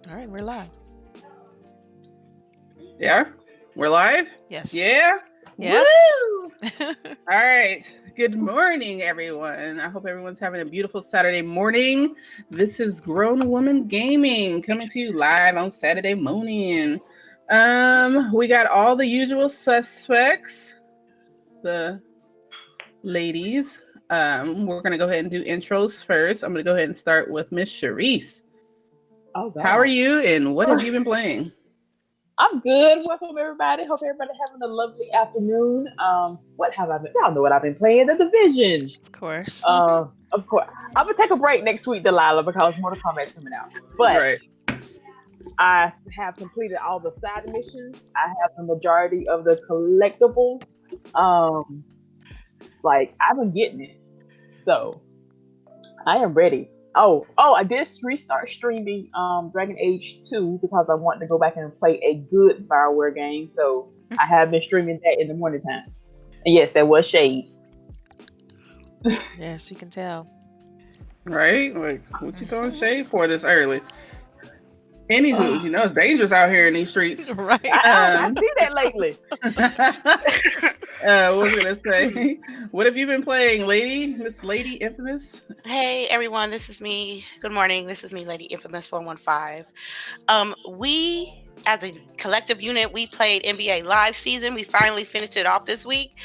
All right, we're live. Yeah, we're live. Yes. Yeah. Yeah. Woo! All right. Good morning, everyone. I hope everyone's having a beautiful Saturday morning. This is Grown Woman Gaming coming to you live on Saturday morning. We got all the usual suspects, the ladies. We're gonna go ahead and do intros first. I'm gonna go ahead and start with Miss CHAREECE. Oh, God. How are you, and what have you been playing? I'm good. Welcome, everybody. Hope everybody having a lovely afternoon. What have I been? Y'all know what I've been playing. The Division. Of course. Of course. I'm gonna take a break next week, Delilah, because Mortal Kombat's coming out. But Right. I have completed all the side missions. I have the majority of the collectibles. I've been getting it, so I am ready. Oh! I did restart streaming Dragon Age 2 because I wanted to go back and play a good Bioware game. So I have been streaming that in the morning time. And yes, that was shade. Yes, we can tell. Right? Like, what you throwing shade for this early? Anywho, you know it's dangerous out here in these streets. Right. I see that lately. What was I gonna say? What have you been playing, lady? Miss Lady Infamous? Hey everyone, this is me. Good morning. This is me, Lady Infamous 415. We as a collective unit, we played NBA Live season. We finally finished it off this week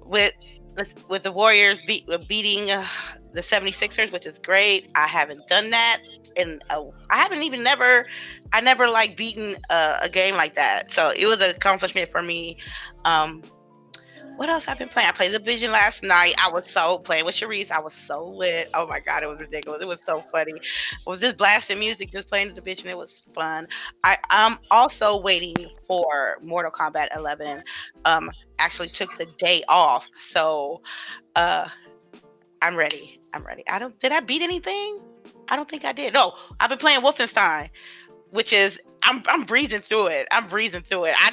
with the Warriors beating the 76ers, which is great. I haven't done that, and I never like beaten a game like that. So it was an accomplishment for me. What else I've been playing? I played The Division last night. I was so playing with CHAREECE. I was so lit. Oh my god, it was ridiculous. It was so funny. I was just blasting music, just playing The Division. It was fun. I'm also waiting for Mortal Kombat 11. Actually took the day off, so I'm ready. Did I beat anything? I don't think I did. No, I've been playing Wolfenstein, which is I'm breezing through it. I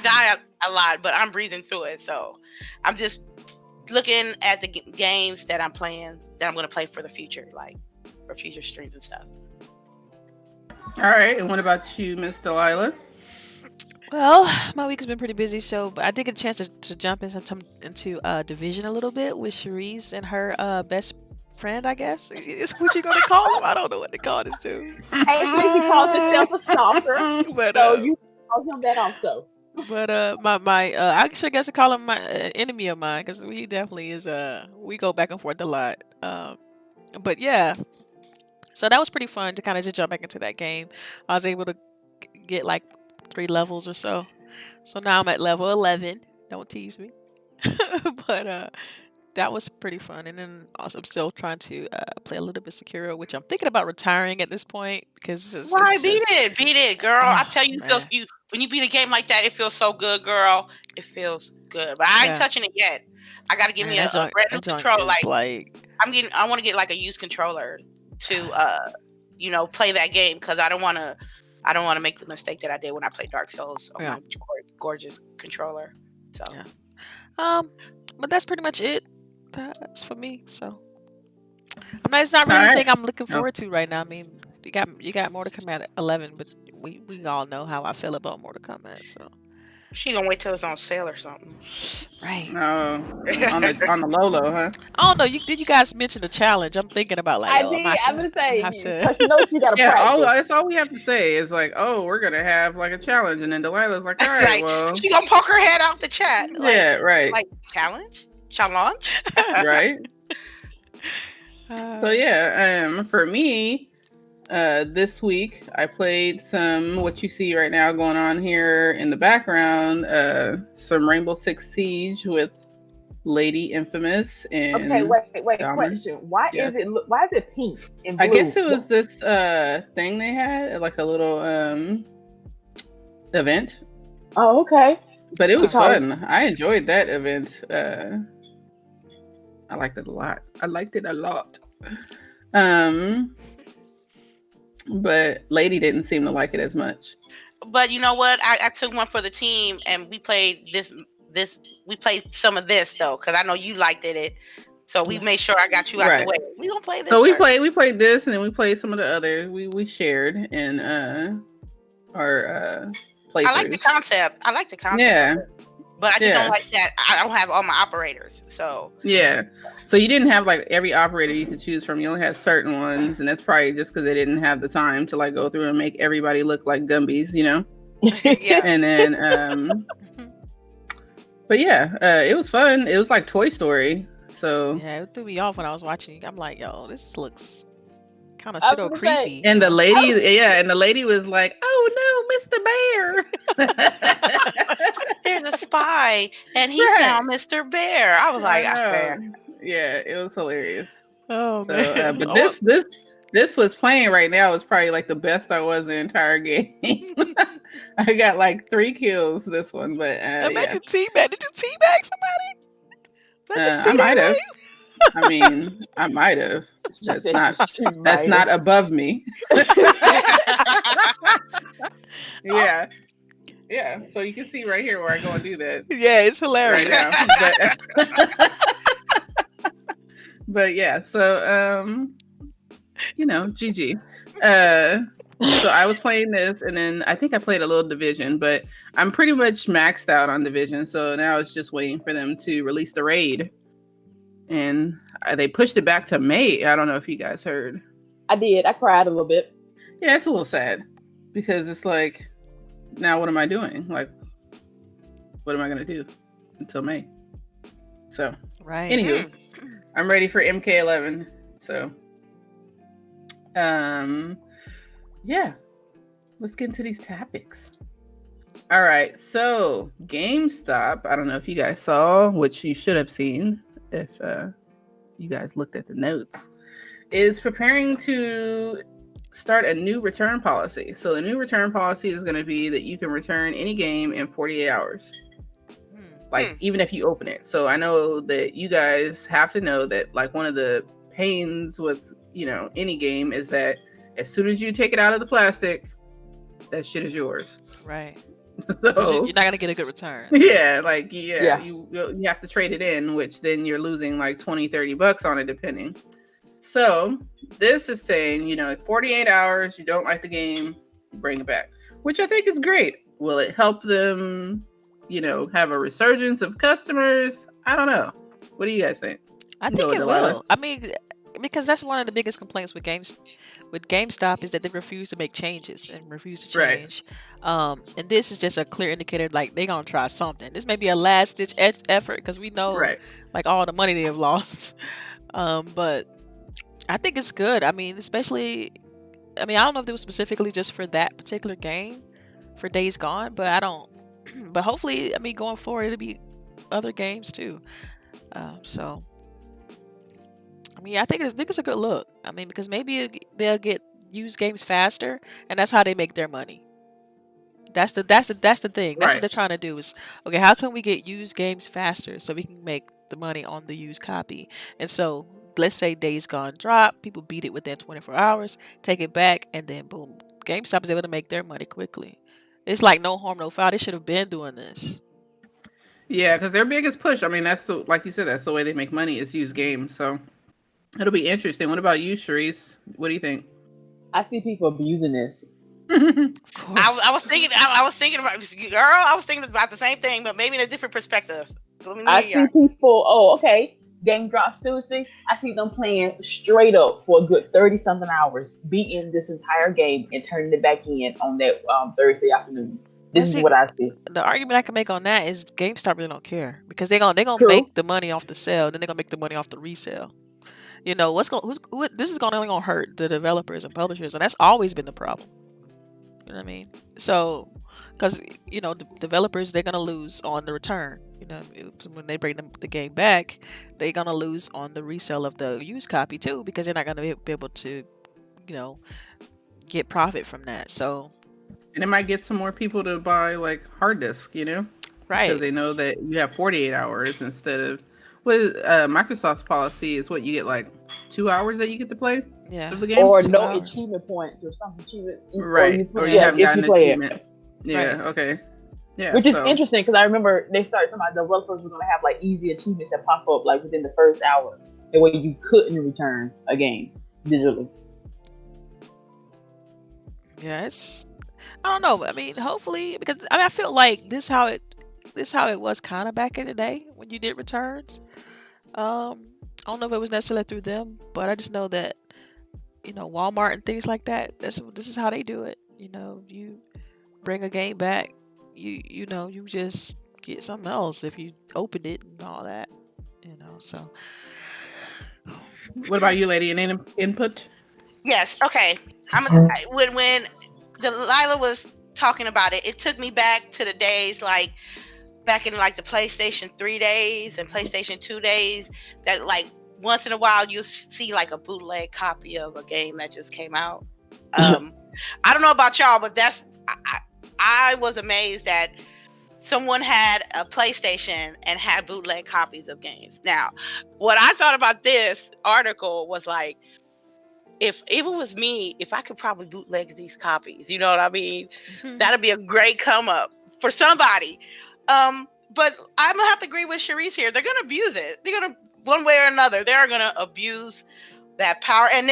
die a lot, but I'm breezing through it. So I'm just looking at the games that I'm playing, that I'm going to play for the future, like for future streams and stuff. All right, and what about you, Miss Delilah? Well, my week has been pretty busy, but I did get a chance to jump into Division a little bit with CHAREECE and her best friend, I guess. Is what you gonna call him? I don't know what to call this dude. Actually, he calls himself a stalker, But so you call him that also. But my I actually guess I call him my enemy of mine, because he definitely is. We go back and forth a lot. But yeah, so that was pretty fun to kind of just jump back into that game. I was able to get like 3 levels or so. So now I'm at level 11. Don't tease me. But that was pretty fun. And then also I'm still trying to play a little bit Sekiro, which I'm thinking about retiring at this point, because Why beat it, girl? I tell you, man. when you beat a game like that, it feels so good, girl. It feels good, but I ain't touching it yet. I gotta give me a brand new controller. I want to get like a used controller to play that game, because I don't want to make the mistake that I did when I played Dark Souls on my gorgeous controller. So but that's pretty much it. That's for me. So it's not really anything I'm looking forward to right now. I mean, you got Mortal Kombat 11, but we all know how I feel about Mortal Kombat. So she gonna wait till it's on sale or something, right? On the low, huh? I don't know. Did you guys mention the challenge? I'm thinking about like. I'm gonna say because you know she got to practice. That's all we have to say is like, oh, we're gonna have like a challenge, and then Delilah's like, all right, well, she gonna poke her head out the chat. Yeah, right. Like challenge, right. So yeah, for me, this week I played some what you see right now going on here in the background, some Rainbow Six Siege with Lady Infamous and okay, wait, question. Why is it pink and blue? I guess it was this thing they had, like a little event. Oh, okay. But it was fun. I enjoyed that event. I liked it a lot. But Lady didn't seem to like it as much. But you know what? I took one for the team, and we played this. We played some of this though, because I know you liked it. So we made sure I got you out the way. We gonna play this. So we played this, and then we played some of the other. We shared, and or I like the playthroughs. concept. I like the concept. Yeah. But I just Yeah. don't like that I don't have all my operators. So Yeah. So you didn't have like every operator you could choose from. You only had certain ones, and that's probably just because they didn't have the time to like go through and make everybody look like Gumbies, you know? yeah. And then but yeah, it was fun. It was like Toy Story. So Yeah, it threw me off when I was watching. I'm like, yo, this looks kind of I was pseudo gonna say, creepy. and you the know? lady was like, "Oh no, Mr. Bear." There's a spy and he Right. found Mr. Bear. I was like, I know. man. Yeah, it was hilarious. Oh So, man. but Oh, this was playing right now is probably like the best I was in the entire game. I got like 3 kills this one, but I made yeah, you teabag. Did you teabag somebody? Did I just I see might that have. right? I mean, I might have. she That's said she not might have. above me. Yeah, yeah. So you can see right here where I go and do that Yeah, it's right hilarious. now. But yeah, so you know, GG. So I was playing this, and then I think I played a little Division, but I'm pretty much maxed out on Division. So now it's just waiting for them to release the raid, and they pushed it back to May. I don't know if you guys heard. I did. I cried a little bit. Yeah, it's a little sad because it's like, now what am I doing? Like, what am I gonna do until May? So, Right. anywho, I'm ready for MK11. So, yeah, let's get into these topics. All right, so GameStop, I don't know if you guys saw, which you should have seen if you guys looked at the notes, is preparing to start a new return policy. So the new return policy is going to be that you can return any game in 48 hours. Like, even if you open it. So I know that you guys have to know that, like, one of the pains with, you know, any game is that as soon as you take it out of the plastic, that shit is yours. Right. So You're not gonna get a good return. yeah, like Yeah. you have to trade it in, which then you're losing like $20-$30 on it depending. So this is saying, you know, 48 hours, you don't like the game, bring it back, which I think is great. Will it help them, you know, have a resurgence of customers? I don't know. What do you guys think? I Go think with it Delilah. will. I mean, because that's one of the biggest complaints with GameStop is that they refuse to make changes and refuse to Right. change. And this is just a clear indicator, like they're gonna try something. This may be a last ditch effort because we know, Right. like, all the money they have lost. But I think it's good. I mean, especially, I mean, I don't know if it was specifically just for that particular game, for Days Gone, but I don't. But hopefully, I mean, going forward, it'll be other games too. So. I mean, I think it's a good look. I mean, because maybe they'll get used games faster, and that's how they make their money. That's the thing. That's Right. what they're trying to do is, okay, how can we get used games faster so we can make the money on the used copy? And so let's say Days Gone drop, people beat it within 24 hours, take it back, and then boom, GameStop is able to make their money quickly. It's like no harm, no foul. They should have been doing this. Yeah, because their biggest push, I mean, that's like you said, that's the way they make money is use games. So it'll be interesting. What about you, Charisse? What do you think? I see people abusing this. Of course. I was thinking about girl. I was thinking about the same thing, but maybe in a different perspective. Let me I hear see ya. people, oh, okay, game drops Tuesday. I see them playing straight up for a good 30-something hours, beating this entire game and turning it back in on that Thursday afternoon. This is see, what I see. The argument I can make on that is GameStop really don't care because they're gonna True. make the money off the sale, then they're gonna make the money off the resale. You know this is only gonna hurt the developers and publishers, and that's always been the problem. You know what I mean? So, because you know the developers, they're gonna lose on the return. You know, when they bring the game back, they're gonna lose on the resale of the used copy too because they're not gonna be able to, you know, get profit from that. So. And it might get some more people to buy like hard disk, you know, Right. because they know that you have 48 hours instead of what is Microsoft's policy is what you get like 2 hours that you get to play Yeah. of the game, Or 2 no hours. achievement points or something achievement. right? Or you yeah, haven't if gotten you an play it. achievement. Yeah. Right. Okay. Yeah. Which is so- interesting because I remember they started talking about developers were going to have like easy achievements that pop up like within the first hour, the way you couldn't return a game digitally. Yeah, I don't know. I mean, hopefully, because I mean, I feel like this how it was kind of back in the day when you did returns. I don't know if it was necessarily through them, but I just know that Walmart and things like that. This is how they do it. You bring a game back, you just get something else if you opened it and all that. So What about you, lady? Any input? Yes. Okay. When Delilah was talking about it, it took me back to the days like back in like the PlayStation 3 days and PlayStation 2 days, that like once in a while you see like a bootleg copy of a game that just came out. I don't know about y'all, but I was amazed that someone had a PlayStation and had bootleg copies of games. Now, what I thought about this article was like, if it was me, if I could probably bootleg these copies, you know what I mean? That'd be a great come up for somebody. But I'm gonna have to agree with Charisse here. They're gonna abuse it. They're gonna, one way or another, they're gonna abuse that power. And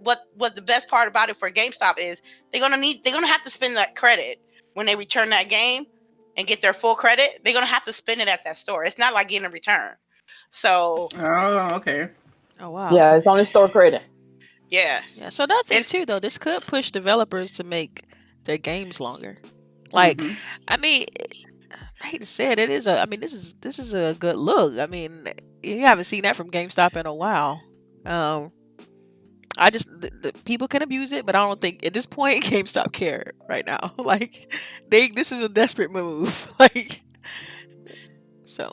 what the best part about it for GameStop is they're gonna have to spend that credit when they return that game and get their full credit. They're gonna have to spend it at that store. It's not like getting a return. So. Oh, okay. Oh wow. Yeah, it's only store credit. Yeah. Yeah. So another thing too, though, this could push developers to make their games longer. Like, I mean, I hate to say it, I mean, this is a good look. I mean, you haven't seen that from GameStop in a while. I just the people can abuse it, but I don't think at this point GameStop care right now. Like, this is a desperate move. Like, so.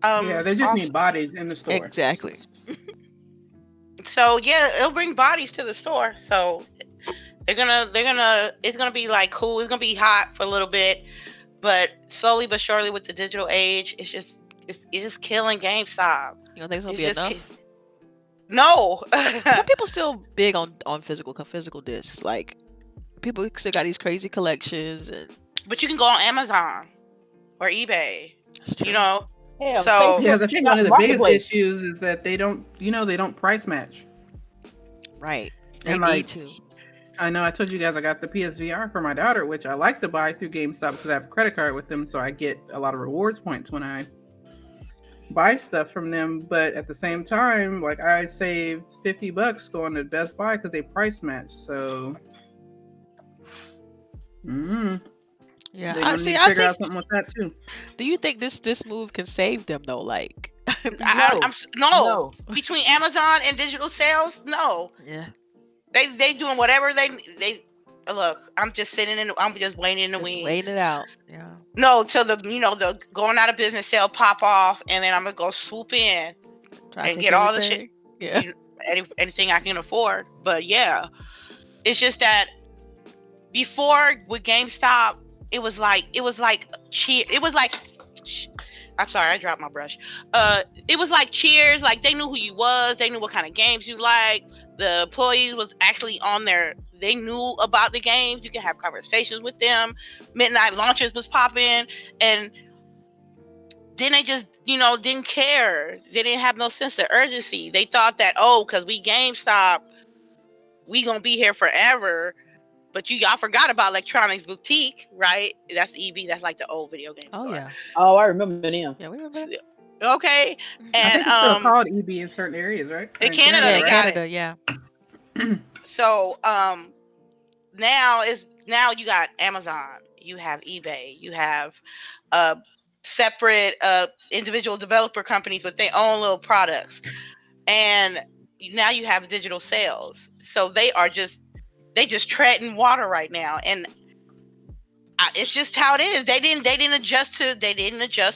Yeah, they just need bodies in the store. Exactly. So yeah, it'll bring bodies to the store. So it's gonna be like cool. It's gonna be hot for a little bit, but slowly but surely with the digital age, it's just killing GameStop. You don't think it's gonna be enough? No. Some people still big on physical discs. Like, people still got these crazy collections But you can go on Amazon or eBay. You know. Yeah, so yeah, I think one of the biggest issues is that they don't price match. Right. They and need to. I know I told you guys I got the PSVR for my daughter, which I like to buy through GameStop because I have a credit card with them, so I get a lot of rewards points when I buy stuff from them. But at the same time, like, I saved $50 going to Best Buy because they price match. So, yeah, I think figure out something with that too. Do you think this move can save them though? Like, no. Between Amazon and digital sales, no. Yeah. They doing whatever they look. I'm just I'm just waiting in the wings. Waiting it out. Yeah. No, till the going out of business sale pop off, and then I'm gonna go swoop in and get all the shit. Yeah. Anything I can afford. But yeah, it's just that before with GameStop, it was like I'm sorry, I dropped my brush. It was like Cheers. Like, they knew who you was. They knew what kind of games you like. The employees was actually on there. They knew about the games. You can have conversations with them. Midnight launches was popping, and then they just, didn't care. They didn't have no sense of urgency. They thought that, because we GameStop, we gonna be here forever. But y'all forgot about Electronics Boutique, right? That's EB. That's like the old video game store. Oh yeah. Oh, I remember them. Yeah, we remember. Okay. And I think it's still called EB in certain areas, right? In Canada, they got it. Yeah. So now you got Amazon, you have eBay, you have separate individual developer companies with their own little products, and now you have digital sales. So they just treading water right now, and it's just how it is. They didn't adjust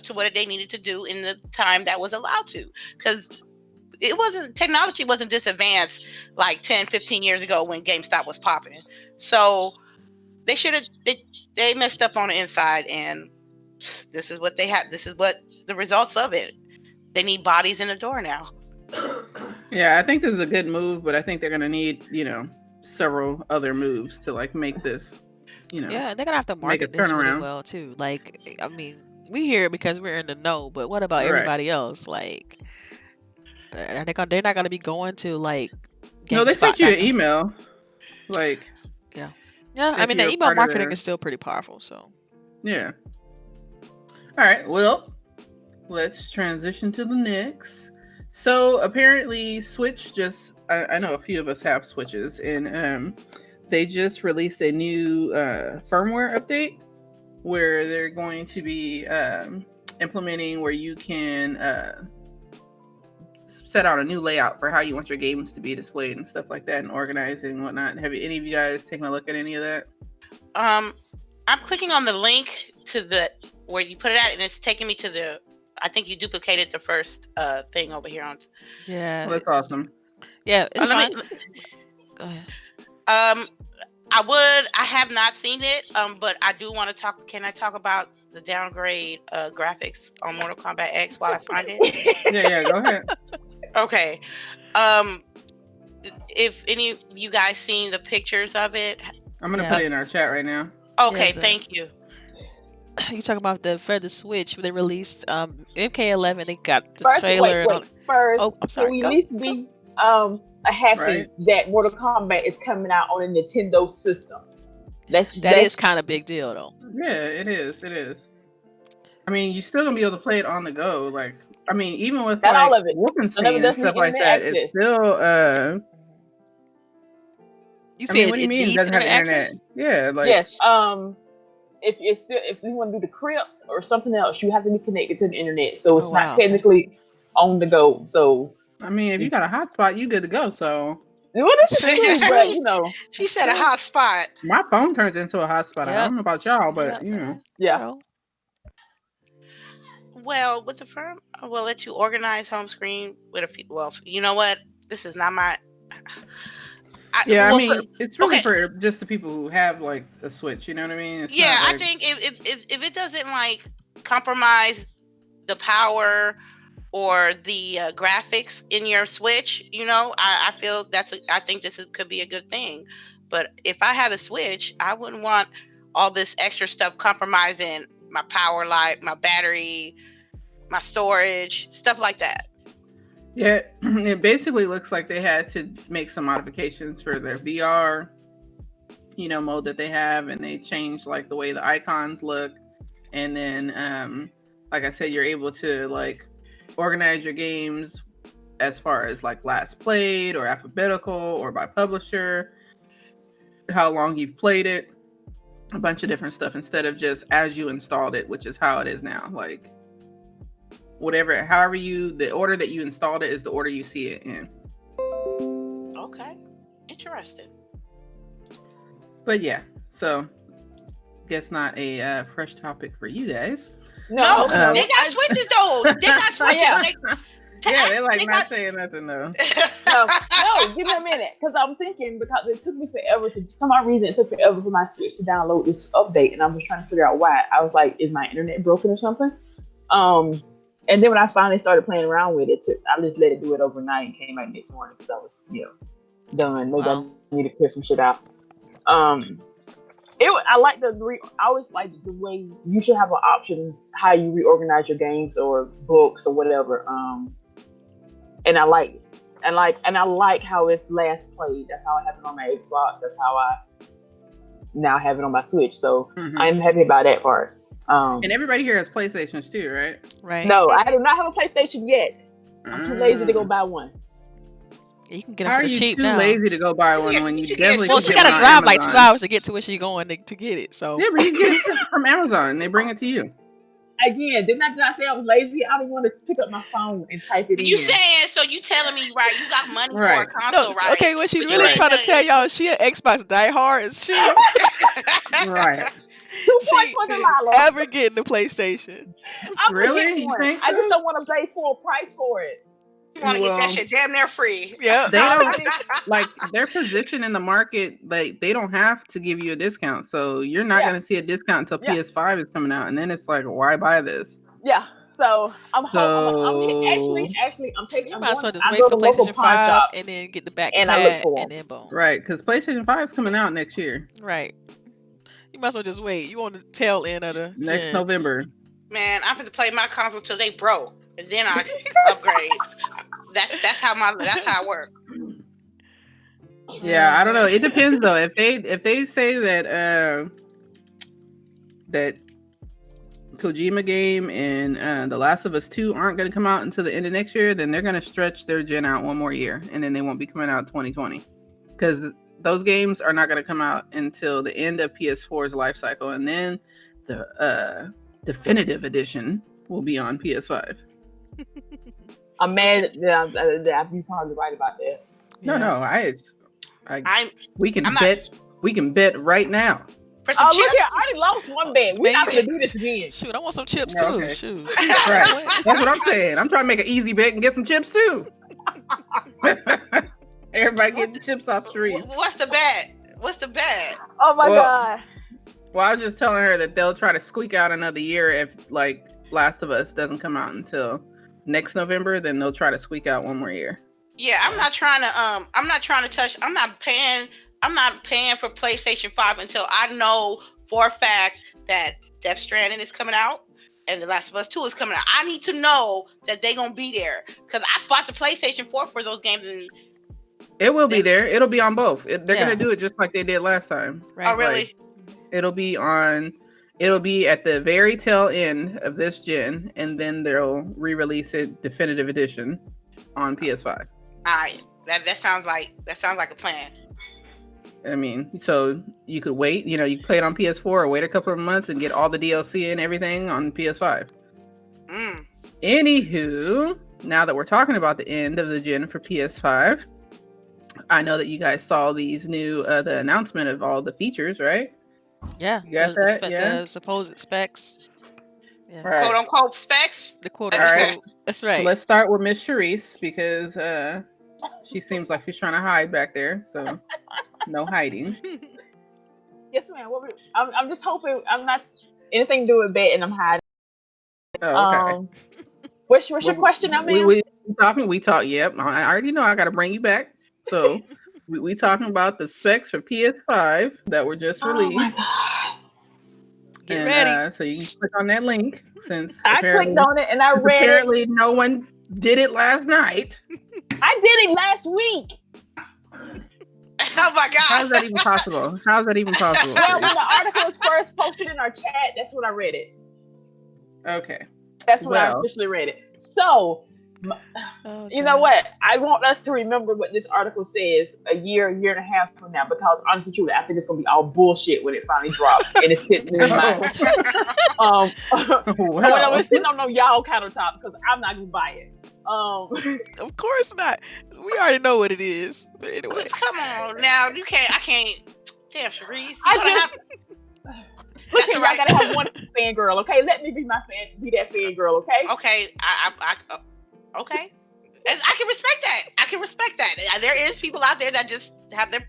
to what they needed to do in the time that was allowed to, because technology wasn't this advanced like 10, 15 years ago when GameStop was popping. So they they messed up on the inside, and this is what they have. This is what the results of it. They need bodies in the door now. Yeah, I think this is a good move, but I think they're gonna need, several other moves to like make this, Yeah, they're gonna have to market this really well too. Like, I mean, we hear it because we're in the know, but what about everybody else? Like, they're not gonna be going to like GameSpot. No, they sent you an email. Like, yeah. Yeah, I if mean the you're email part of marketing their. is still pretty powerful. So Yeah. All right. Well, let's transition to the next. So apparently, Switch just. I know a few of us have Switches, and they just released a new firmware update where they're going to be implementing where you can set out a new layout for how you want your games to be displayed and stuff like that, and organizing and whatnot. Have any of you guys taken a look at any of that? I'm clicking on the link to the where you put it at, and it's taking me to the. I think you duplicated the first thing over here on. yeah, Well, that's awesome. yeah, it's let fine. me. Go ahead. I have not seen it. But I do want to talk. Can I talk about the downgrade graphics on Mortal Kombat X while I find it? Yeah, go ahead. Okay. If any of you guys seen the pictures of it, I'm gonna Yeah. put it in our chat right now. okay, the- thank you. You talk about for the Switch. They released MK11. They got the First, trailer. and all. first, Oh, I'm sorry. can we Go, at least be happy Right. that Mortal Kombat is coming out on a Nintendo system? That is kind of big deal though. Yeah, it is. It is. I mean, you're still gonna be able to play it on the go. Like, I mean, even with Not all like of it. Wolfenstein None of it and does stuff need like that, internet it's still. You I said mean, what do you it mean it needs doesn't have internet internet? access? Yeah, like Yes. If you want to do the crypts or something else, you have to be connected to the internet, so it's Oh, not wow, okay. technically on the go. So, I mean, if you got a hotspot, you good to go. So well, this is true, but you know, She That's said a true. hot spot. my phone turns into a hotspot. I Yep. don't know about y'all, but Yep, you know, yeah. know. Well, what's the firm? We'll let you organize home screen with a few. Well, you know what? This is not my. yeah. I well, mean, it's really okay. for just the people who have like a Switch. You know what I mean? It's Yeah, not I like, think if it doesn't like compromise the power or the graphics in your Switch, you know, I feel I think could be a good thing. But if I had a Switch, I wouldn't want all this extra stuff compromising my power life, my battery, my storage, stuff like that. Yeah, it basically looks like they had to make some modifications for their VR, mode that they have, and they changed like the way the icons look. And then, like I said, you're able to like organize your games as far as like last played or alphabetical or by publisher, how long you've played it, a bunch of different stuff instead of just as you installed it, which is how it is now. Like the order that you installed it is the order you see it in. Okay, interesting. But yeah, so guess not a fresh topic for you guys. No, No, they got switches though. They got switches. Yeah. They're like not saying nothing though. no, give me a minute, because I'm thinking, because it took me forever for some odd reason. It took forever for my Switch to download this update, and I was trying to figure out why. I was like, is my internet broken or something? And then when I finally started playing around with it, I just let it do it overnight and came back next morning because I was, done. Maybe Wow. I need to clear some shit out. I like I always like the way you should have an option how you reorganize your games or books or whatever. And I like it. And I like how it's last played. That's how I have it on my Xbox. That's how I now have it on my Switch. So I'm happy about that part. And everybody here has PlayStations too, right? Right. No, I do not have a PlayStation yet. I'm too lazy to go buy one. You can get How them are for the you cheap too now. lazy to go buy one when you definitely Well, can she get gotta one on drive like 2 Amazon? hours to get to where she going to get it. So Yeah, but you get it sent from Amazon. They bring it to you. Again, did I say I was lazy? I didn't want to pick up my phone and type it in. You saying, so you telling me, right, you got money Right. for a console, right? Okay, what she But you really ain't trying to telling- tell y'all, she an Xbox diehard, and she Right. 2 points for Delilah. ever getting the PlayStation. I'm gonna Really? get You one. think I just so? don't want to pay full price for it. You want to get Well, that shit damn near free. Yeah. They don't like their position in the market. Like they don't have to give you a discount, so you're not Yeah. going to see a discount until Yeah. PS5 is coming out, and then it's like, why buy this? Yeah. So I'm You might as well just I wait go for to local PlayStation pawn 5 shop and then get the back and I look pad for 'em. and then boom. Right, because PlayStation 5 is coming out next year, Right. You might as well just wait. You want the tail end of the next gen. November. Man, I'm gonna play my console till they broke, and then I upgrade. That's how I work. Yeah, I don't know. boy. It depends though. If they say that that Kojima game and The Last of Us 2 aren't going to come out until the end of next year, then they're going to stretch their gen out one more year, and then they won't be coming out 2020 because those games are not going to come out until the end of PS4's life cycle, and then the definitive edition will be on PS5. I'm mad. Yeah, you're probably right about that. No, I'm we can I'm not- bet. We can bet right now. for some Oh, look chips. here! I already lost one bet. We're not gonna do this again. Shoot, I want some chips Yeah, too. okay. Shoot. Right. That's what I'm saying. I'm trying to make an easy bet and get some chips too. Everybody getting chips off trees. What's the bet? What's the bet? Oh my Well, god! Well, I was just telling her that they'll try to squeak out another year if like Last of Us doesn't come out until next November, then they'll try to squeak out one more year. Yeah, I'm not trying to touch. I'm not paying for PlayStation 5 until I know for a fact that Death Stranding is coming out and The Last of Us 2 is coming out. I need to know that they're gonna be there because I bought the PlayStation 4 for those games. And It will be there. It'll be on both. They're Yeah. gonna do it just like they did last time. Right. oh, really? It'll be at the very tail end of this gen, and then they'll re-release it definitive edition on PS5. Alright, that sounds like a plan. I mean, so you could wait, you can play it on PS4 or wait a couple of months and get all the DLC and everything on PS5. Mm. Anywho, now that we're talking about the end of the gen for PS5, I know that you guys saw these new the announcement of all the features, right? Yeah. You got that? Yeah. The supposed specs. Yeah. Right. Quote unquote specs. The quote All right. unquote. That's So right. let's start with Miss CHAREECE because she seems like she's trying to hide back there. So no hiding. Yes, ma'am. I'm just hoping I'm not anything to do with bet, and I'm hiding. Oh, okay. What's your question now, ma'am? We talk. Yep, I already know. I got to bring you back. So we talking about the specs for PS5 that were just Oh my released. god! Get ready. So you can click on that link since I clicked on it and I read it. apparently no one did it last night. I did it last week. Oh my god. How is that even possible? How is that even possible? Well, when the article was first posted in our chat, that's when I read it. Okay. That's when I Well. officially read it. So, Oh, you know God. what? I want us to remember what this article says a year and a half from now, because honestly, truly, I think it's gonna be all bullshit when it finally drops and it's sitting in my when it's sitting on no y'all countertop, because I'm not gonna buy it. Of course not. We already know what it is. But anyway. Come on now, I can't. Damn, CHAREECE. Look here, right. y'all gotta have one fangirl, okay? Let me be that fangirl, okay? Okay, okay. I can respect that. There is people out there that just have their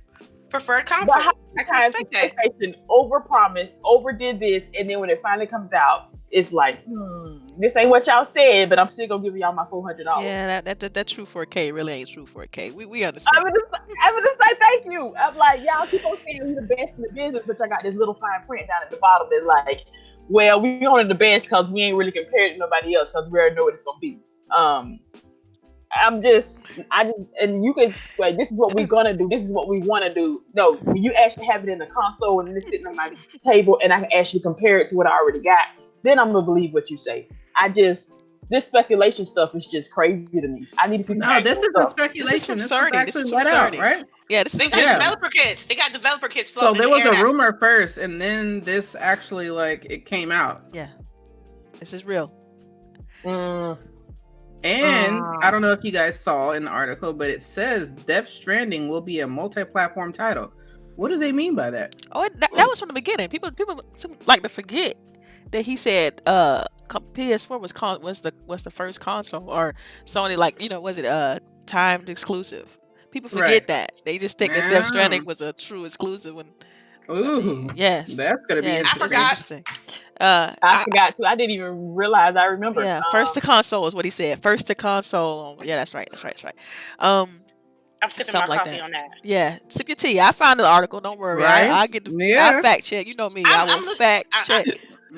preferred console. But how I many can times respect that. PlayStation overpromised, overdid this, and then when it finally comes out, it's like, this ain't what y'all said, but I'm still gonna give y'all my $400. Yeah, that true 4K really ain't true 4K. We understand. I'm gonna say thank you. I'm like, y'all keep on saying you're the best in the business, but I got this little fine print down at the bottom that's like, well, we only the best because we ain't really compared to nobody else because we already know what it's gonna be. And you can, like, this is what we're gonna do. This is what we want to do. No, when you actually have it in the console and it's sitting on my table, and I can actually compare it to what I already got, then I'm gonna believe what you say. This speculation stuff is just crazy to me. I need to see some. No, this is a This speculation. is from This Cerny. is This is actually from let out, Cerny. right? Yeah, this They is got Yeah. developer kits. They got developer kits. So floating there in was the a air now. rumor first, and then this actually it came out. Yeah. This is real. And I don't know if you guys saw in the article, but it says Death Stranding will be a multi-platform title. What do they mean by that? Oh, that was from the beginning. People like to forget that he said PS4 was the first console, or Sony was it timed exclusive. People forget Right. that. They just think that Death Yeah. Stranding was a true exclusive. Ooh, Yes, that's gonna be yes, I it's interesting. forgot. interesting. I forgot to. I didn't even realize. I remember. Yeah, first to console is what he said. First to console. Yeah, that's right. I'm sipping Something my like coffee that. on that. Yeah, sip your tea. I found the article. Don't worry. Right? I get. Yeah. I fact check. You know me. I'm I will look- fact check.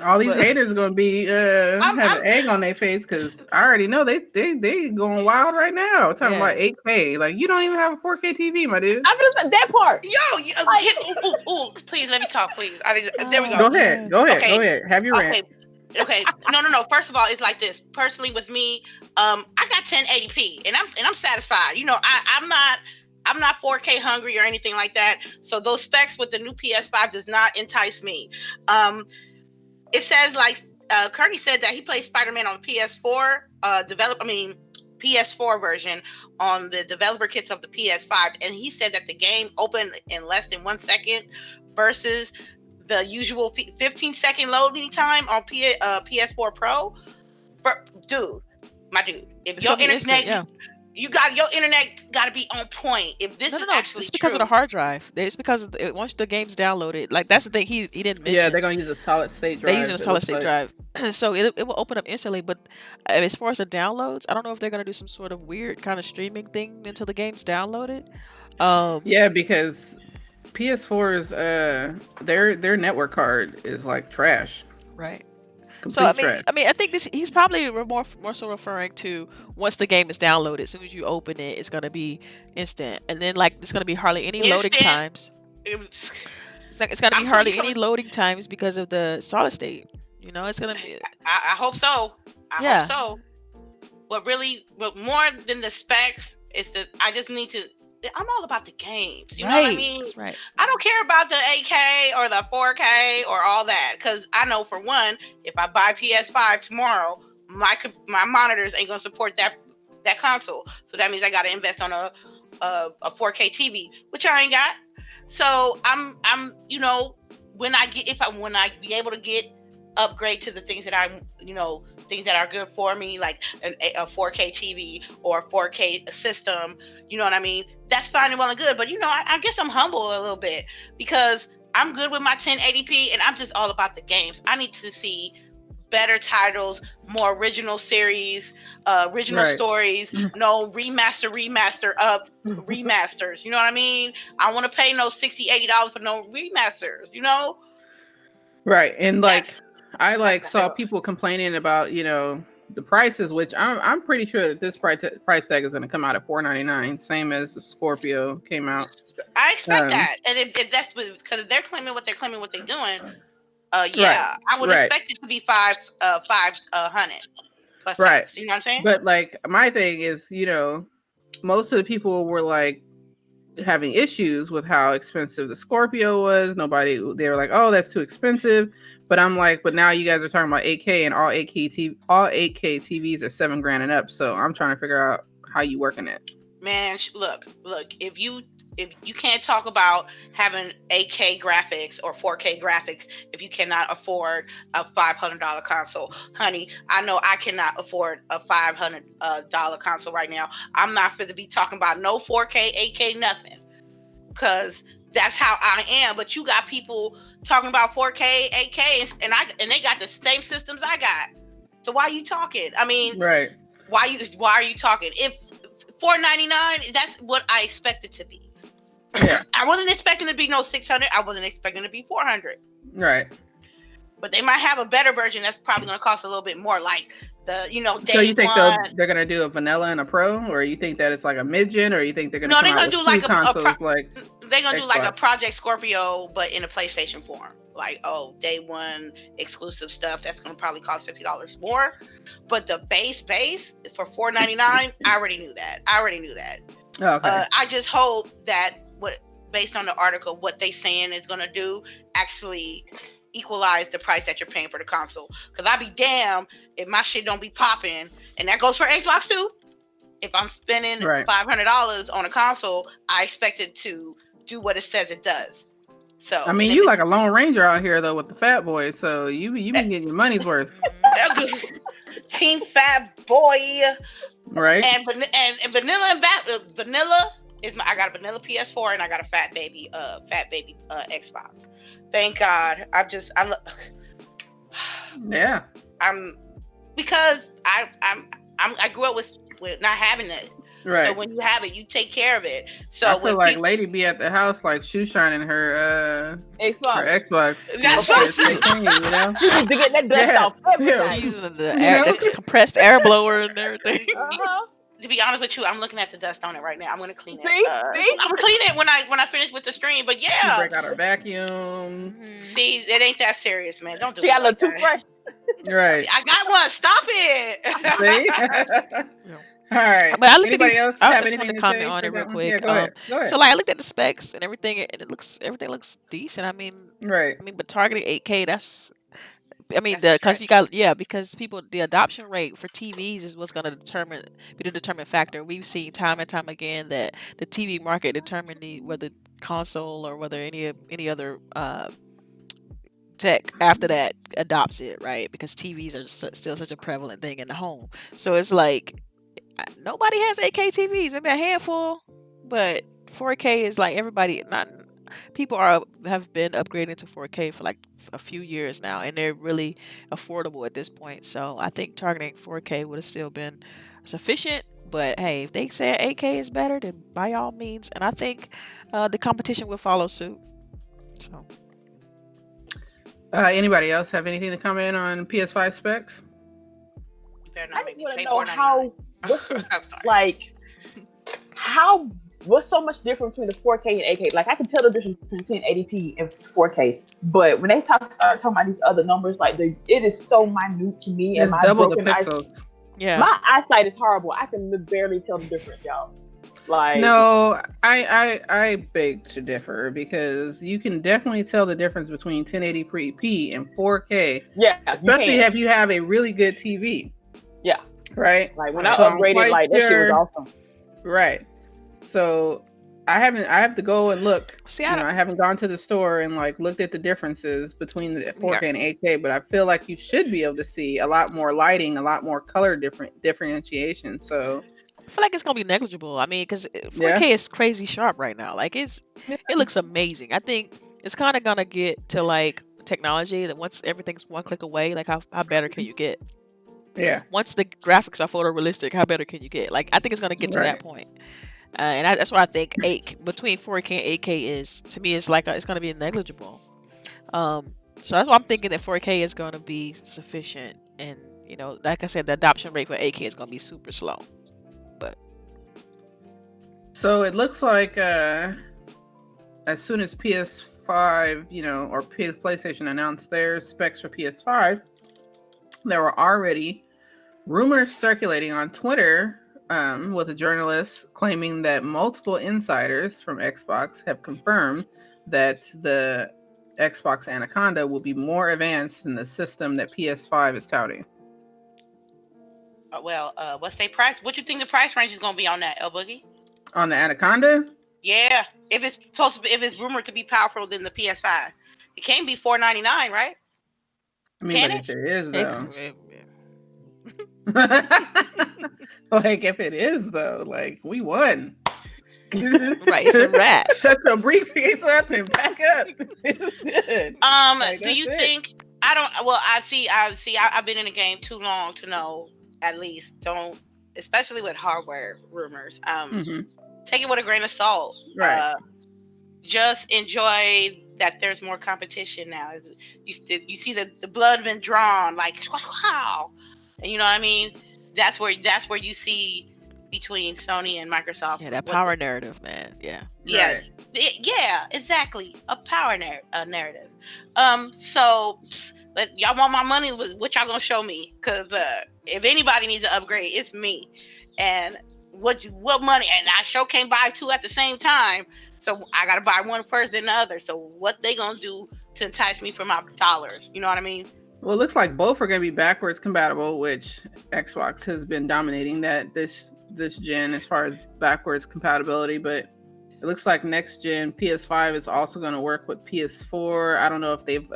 All these But- haters are gonna be have an egg on their face because I already know they going wild right now. Talking about 8K, like you don't even have a 4K TV, my dude. I'm gonna say that part. Yo, please let me talk, please. There we go. Go ahead. Have your rant. Okay. No. First of all, it's like this. Personally, with me, I got 1080p, and I'm satisfied. You know, I'm not 4K hungry or anything like that. So those specs with the new PS5 does not entice me. It says like Kearney said that he played Spider-Man on PS4, PS4 version on the developer kits of the PS5, and he said that the game opened in less than 1 second versus the usual 15-second loading time on PS4 Pro. My dude, if It's your gonna be internet, instant, your internet got to be on point. If this is actually it's because true, of the hard drive. It's because once the game's downloaded, like that's the thing he didn't mention. Yeah, they're gonna use a solid state drive. They're using a solid state drive, so it will open up instantly. But as far as the downloads, I don't know if they're gonna do some sort of weird kind of streaming thing until the game's downloaded. Yeah, because PS4's their network card is like trash. Right. Complete So trash. I mean, I think he's probably more so referring to once the game is downloaded. As soon as you open it, it's gonna be instant, and then like there's gonna be hardly any loading times. It's gonna be hardly any loading times because of the solid state. You know, it's gonna be. I hope so. I hope so. But more than the specs, is that I just need to. I'm all about the games. You know what I mean? That's right. I don't care about the 8K or the 4K or all that, because I know for one, if I buy PS5 tomorrow, my monitors ain't gonna support that console. So that means I got to invest on a 4K TV, which I ain't got. So I'm when I be able to get upgrade to the things that things that are good for me, like a 4K TV or a 4K system, you know what I mean? That's fine and well and good, but I guess I'm humble a little bit because I'm good with my 1080p and I'm just all about the games. I need to see better titles, more original series, original stories, no remasters, you know what I mean? I want to pay no $60-$80 for no remasters, Right. And I saw people complaining about, the prices, which I'm pretty sure that this price tag is going to come out at $499, same as the Scorpio came out. I expect that. And if that's because they're claiming what they're doing, I would expect it to be 500 plus tax. You know what I'm saying? But my thing is, most of the people were having issues with how expensive the Scorpio was. They were like, oh, that's too expensive. But I'm like, but now you guys are talking about 8K, and all 8K TVs are $7,000 and up. So I'm trying to figure out how you working it. Man, look, if you can't talk about having 8K graphics or 4K graphics if you cannot afford a $500 console, honey, I know I cannot afford a $500 console right now. I'm not going to be talking about no 4K, 8K, nothing, because that's how I am. But you got people talking about 4K, 8K, and they got the same systems I got. So why are you talking? I mean, right? Why are you talking? If $499, that's what I expect it to be. Yeah. I wasn't expecting it to be no 600. I wasn't expecting it to be 400. Right. But they might have a better version that's probably going to cost a little bit more, like the So you think they're going to do a vanilla and a pro, or you think that it's like a mid-gen, or you think they're going to come out with two consoles they're going to do Xbox? like a Project Scorpio, but in a PlayStation form. Like, day one exclusive stuff that's going to probably cost $50 more. But the base for $499, I already knew that. Oh, okay. I just hope that based on the article, what they saying is going to do actually equalize the price that you're paying for the console. Because I'd be damn if my shit don't be popping. And that goes for Xbox too. If I'm spending $500 on a console, I expect it to do what it says it does. So I mean, you like a Lone Ranger out here though with the Fat Boy, so you been getting your money's worth. Team Fat Boy, right? And vanilla is I got a vanilla PS4 and I got a fat baby Xbox. Thank God. Yeah. Because I grew up with not having it. Right. So when you have it, you take care of it. So I when feel like people, Lady be at the house like shoe shining her Xbox. Xbox. That's before what it's stay clean, you know? She needs to get that dust Yeah. off every Yeah. night. She's using the You air, know? the compressed air blower and everything. Uh-huh. to be honest with you, I'm looking at the dust on it right now. I'm gonna clean it. See? See? I'm gonna clean it when I finish with the stream. But She yeah, break out her vacuum. Mhm. see, it ain't that serious, man. Don't do She me got a like little that. toothbrush. Right. I got one. Stop it. See? Yeah. All right. But I looked Anybody at these. else I have just wanted anything to to comment say on for it real that one? Yeah, quick. go ahead. Go ahead. So like I looked at the specs and everything, and everything looks decent. Right. But targeting 8K, That's because stretch. because the adoption rate for TVs is what's going to be the determinant factor. We've seen time and time again that the TV market determine whether console or whether any other tech after that adopts it, right? Because TVs are still such a prevalent thing in the home. So it's like nobody has 8K TVs, maybe a handful, but 4K is like everybody. Not people have been upgrading to 4K for like a few years now, and they're really affordable at this point. So I think targeting 4K would have still been sufficient. But hey, if they say 8K is better, then by all means. And I think the competition will follow suit. So Anybody else have anything to comment on PS5 specs? You better I not just make me want to pay know $4.99. what's the, I'm sorry. like, what's so much different between the 4K and 8K? Like, I can tell the difference between 1080p and 4K, but when they start talking about these other numbers, like, it is so minute to me, and It's my double the broken eyes. pixels. yeah, My eyesight is horrible. I can barely tell the difference, y'all. Like, No, I beg to differ because you can definitely tell the difference between 1080p and 4K, yeah, especially you can. if you have a really good TV. Yeah. Right. Like when Right. I So I'm upgraded, quite like that shit was sure- awesome. Right. So I have to go and look. see, I haven't gone to the store and like looked at the differences between the 4K and 8K, but I feel like you should be able to see a lot more lighting, a lot more color differentiation. So I feel like it's gonna be negligible. I mean, because 4K is crazy sharp right now. Like it looks amazing. I think it's kind of gonna get to like technology that once everything's one click away, like how better can you get? yeah. Once the graphics are photorealistic, how better can you get? Like I think it's gonna get to Right. that point. That's what I think. Between 4K and 8K is to me it's like it's gonna be negligible. So that's why I'm thinking that 4K is gonna be sufficient, and like I said, the adoption rate for 8K is gonna be super slow. But So it looks like as soon as PS5, or PlayStation announced their specs for PS5, there were already rumors circulating on Twitter with a journalist claiming that multiple insiders from Xbox have confirmed that the Xbox Anaconda will be more advanced than the system that PS5 is touting. What's their price? What you think the price range is gonna be on that, LBOOGIE? On the Anaconda? Yeah, if it's rumored to be powerful than the PS5, it can't be $4.99, right? I mean, Can but it? if it is, though. it- Like, if it is, though, like, we won. right, it's a wrap. Shut your briefcase up and back up. It's good. Like, Do you that's it. think? I don't. Well, I've been in the game too long to know. At least don't, especially with hardware rumors. Mhm. Take it with a grain of salt. Right. Just enjoy that there's more competition now. You see the blood been drawn, like wow, and you know what I mean. That's where you see between Sony and Microsoft. Yeah, that power narrative, man. Yeah. Yeah, Right. yeah, exactly. A power narrative. So y'all want my money? What y'all gonna show me? Because if anybody needs to upgrade, it's me. And what money? And I sure can't buy two at the same time. So I gotta buy one first, then the other. So what they gonna do to entice me for my dollars? You know what I mean? Well, it looks like both are going to be backwards compatible, which Xbox has been dominating that this gen as far as backwards compatibility. But it looks like next gen PS5 is also going to work with PS4. I don't know if they've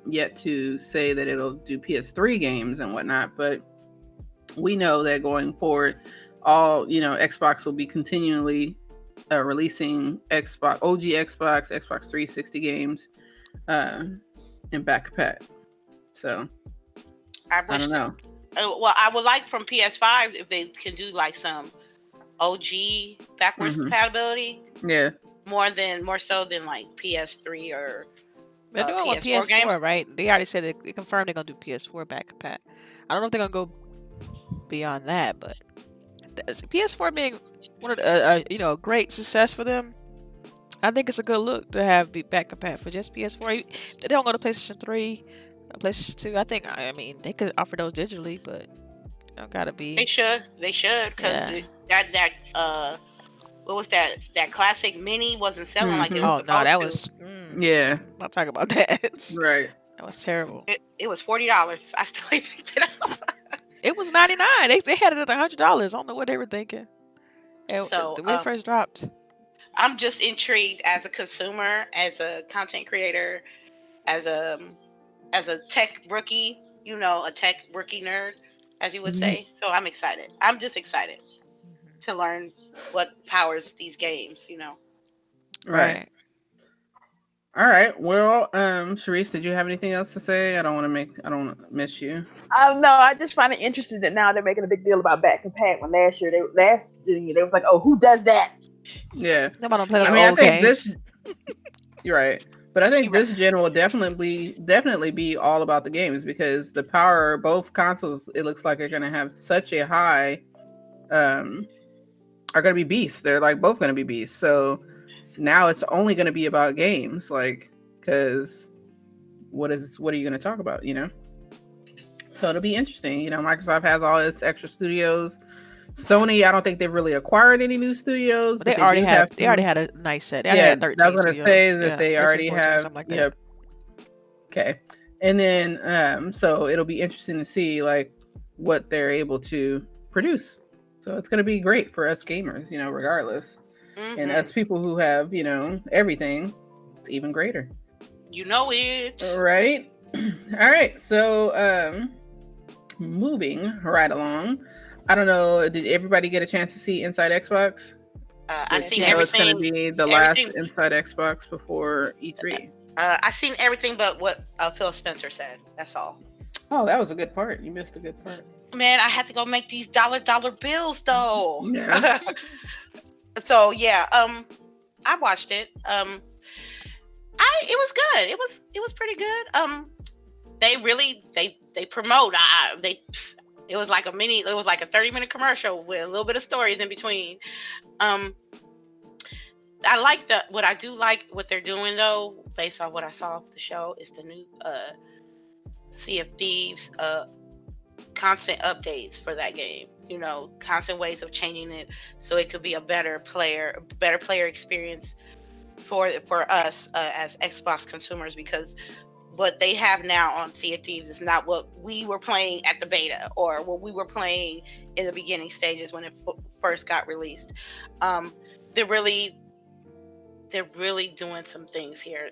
yet to say that it'll do PS3 games and whatnot, but we know that going forward, Xbox will be continually releasing OG Xbox 360 games in back compat. So I I don't know. Well, I would like from PS5 if they can do like some OG backwards compatibility. Yeah. More so than like PS3 or They're doing with PS4 games. PS4, right? They already said they confirmed they're gonna do PS4 back compat. I don't know if they're gonna go beyond that, but PS4 being one of the a great success for them, I think it's a good look to have be back compat for just PS4. They don't go to PlayStation 3, PlayStation 2. I mean, they could offer those digitally, but you don't gotta be. They should, because what was that? That classic mini wasn't selling like it was supposed that to. was Yeah. I'll talk about that. Right. That was terrible. It was $40. I still ain't picked it up. It was $99. They had it at $100. I don't know what they were thinking. So when it first dropped. I'm just intrigued as a consumer, as a content creator, as a tech rookie, a tech rookie nerd, as you would say. So I'm excited. I'm just excited to learn what powers these games, Right. All right. Well, CHAREECE, did you have anything else to say? I don't want to miss you. No, I just find it interesting that now they're making a big deal about back compat when last year they was like, oh, who does that? Yeah. Nobody don't play I mean, I think this. You're right, but I think this gen will definitely be all about the games, because the power of both consoles, it looks like, are going to have such a high, are going to be beasts. They're like both going to be beasts. So now it's only going to be about games, like, because what are you going to talk about? So it'll be interesting. Microsoft has all its extra studios. Sony, I don't think they've really acquired any new studios. But they already had a nice set. They had 13 I was going to say that they 13, already 14, have. Something like that. Okay. And then, so it'll be interesting to see like what they're able to produce. So it's going to be great for us gamers, regardless. And us people who have, everything, it's even greater. It. Right. All right. So, moving right along. I don't know. Did everybody get a chance to see Inside Xbox? I've seen everything. It's going to be the last Inside Xbox before E3. I've seen everything but what Phil Spencer said. That's all. Oh, that was a good part. You missed a good part. Man, I had to go make these dollar bills though. Yeah. So yeah, I watched it. It was good. It was pretty good. They really they promote. It was like a 30-minute commercial with a little bit of stories in between. I like what I do like what they're doing though, based on what I saw of the show, is the new Sea of Thieves constant updates for that game. Constant ways of changing it so it could be a better player experience for us as Xbox consumers, because what they have now on Sea of Thieves is not what we were playing at the beta or what we were playing in the beginning stages when it first got released. They're really doing some things here.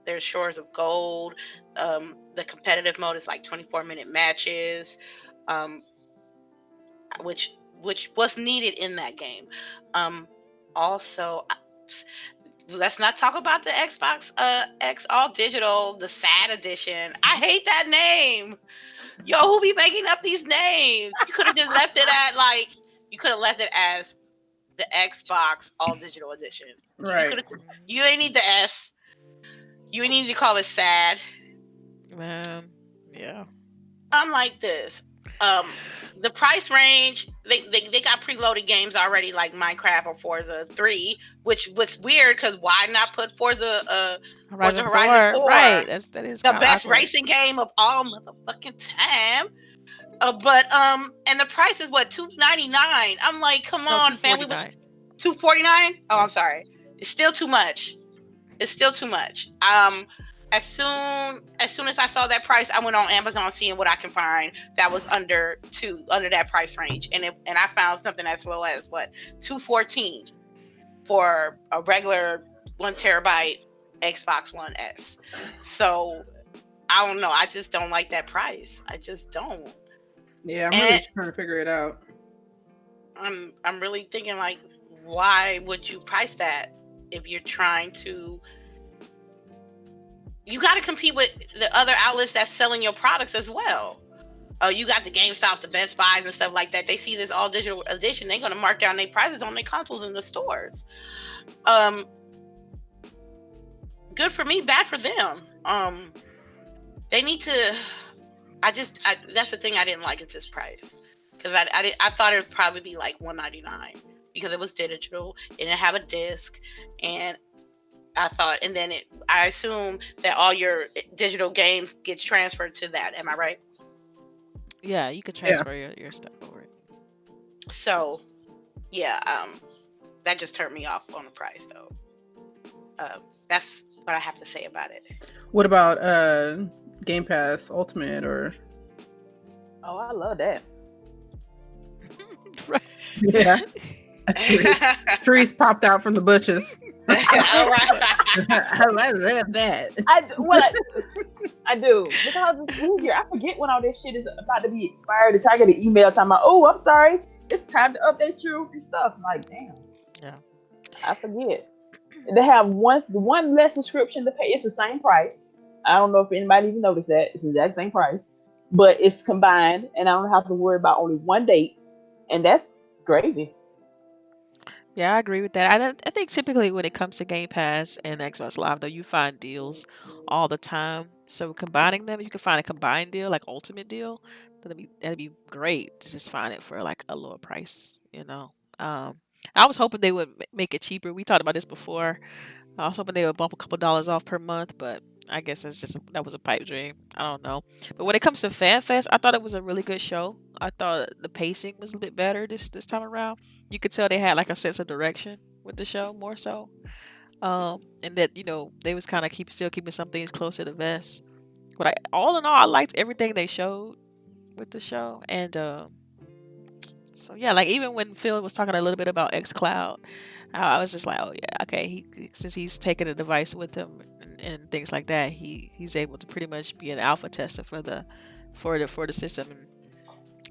There's Shores of Gold. The competitive mode is like 24-minute matches, which was needed in that game. Also, let's not talk about the Xbox X All Digital, the sad edition. I hate that name. Yo, who be making up these names? You could have just left it as the Xbox All Digital Edition. Right. You ain't need the S. You ain't need to call it sad. Man, yeah. Unlike this, the price range, they got preloaded games already, like Minecraft or Forza 3, which was weird because why not put Forza Horizon 4? Right, that is the best awkward. racing game of all motherfucking time. And the price is what, $299? I'm like, come on, family. $249? Oh, I'm sorry. It's still too much. As soon as I saw that price, I went on Amazon seeing what I can find that was under that price range, and I found something as low as $214 for a regular 1 terabyte Xbox One S. So I don't know. I just don't like that price. I just don't. Yeah, I'm really trying to figure it out. I'm really thinking, like, why would you price that if you're trying to? You got to compete with the other outlets that's selling your products as well. you got the GameStops, the Best Buys, and stuff like that. They see this all digital edition, they're gonna mark down their prices on their consoles in the stores. Good for me, bad for them. They need to. That's the thing I didn't like, is this price, because I thought it would probably be like $199 because it was digital, it didn't have a disc, and I thought, and then I assume that all your digital games gets transferred to that. Am I right? Yeah, you could transfer your stuff over. So, yeah, that just turned me off on the price. So, that's what I have to say about it. What about Game Pass Ultimate or? Oh, I love that. Right. Yeah. Trees popped out from the bushes. All right. I love that. I do, because it's easier. I forget when all this shit is about to be expired. It's I get an email talking about, oh, I'm sorry, it's time to update your stuff. I'm like, damn. Yeah. I forget. They have one less subscription to pay. It's the same price. I don't know if anybody even noticed that. It's the exact same price, but it's combined, and I don't have to worry about only one date, and that's gravy. Yeah, I agree with that. I think typically when it comes to Game Pass and Xbox Live, though, you find deals all the time. So combining them, you can find a combined deal, like ultimate deal. That'd be great to just find it for like a lower price. I was hoping they would make it cheaper. We talked about this before. I was hoping they would bump a couple dollars off per month, but I guess that was a pipe dream. I don't know. But when it comes to FanFest, I thought it was a really good show. I thought the pacing was a bit better this time around. You could tell they had like a sense of direction with the show more so, and that they was kind of still keeping some things close to the vest. But all in all, I liked everything they showed with the show, and so yeah, like even when Phil was talking a little bit about xCloud, I was just like, oh yeah, okay. Since he's taking a device with him and things like that, he's able to pretty much be an alpha tester for the system and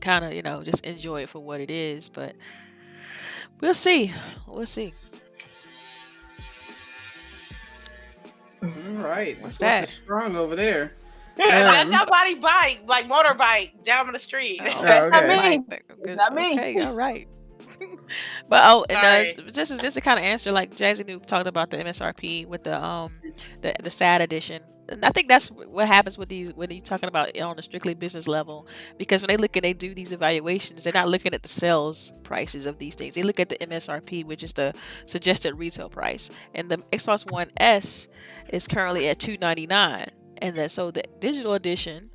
kind of just enjoy it for what it is. But we'll see. We'll see. All right. What's that? Strong over there. That's somebody bike, like motorbike down the street. Oh, okay. Not me. Okay, all right. But just to kind of answer, like Jazzy Noob talked about the MSRP with the SAD edition. And I think that's what happens with these when you're talking about on a strictly business level, because when they do these evaluations, they're not looking at the sales prices of these things. They look at the MSRP, which is the suggested retail price, and the Xbox One S is currently at $299, and so the digital edition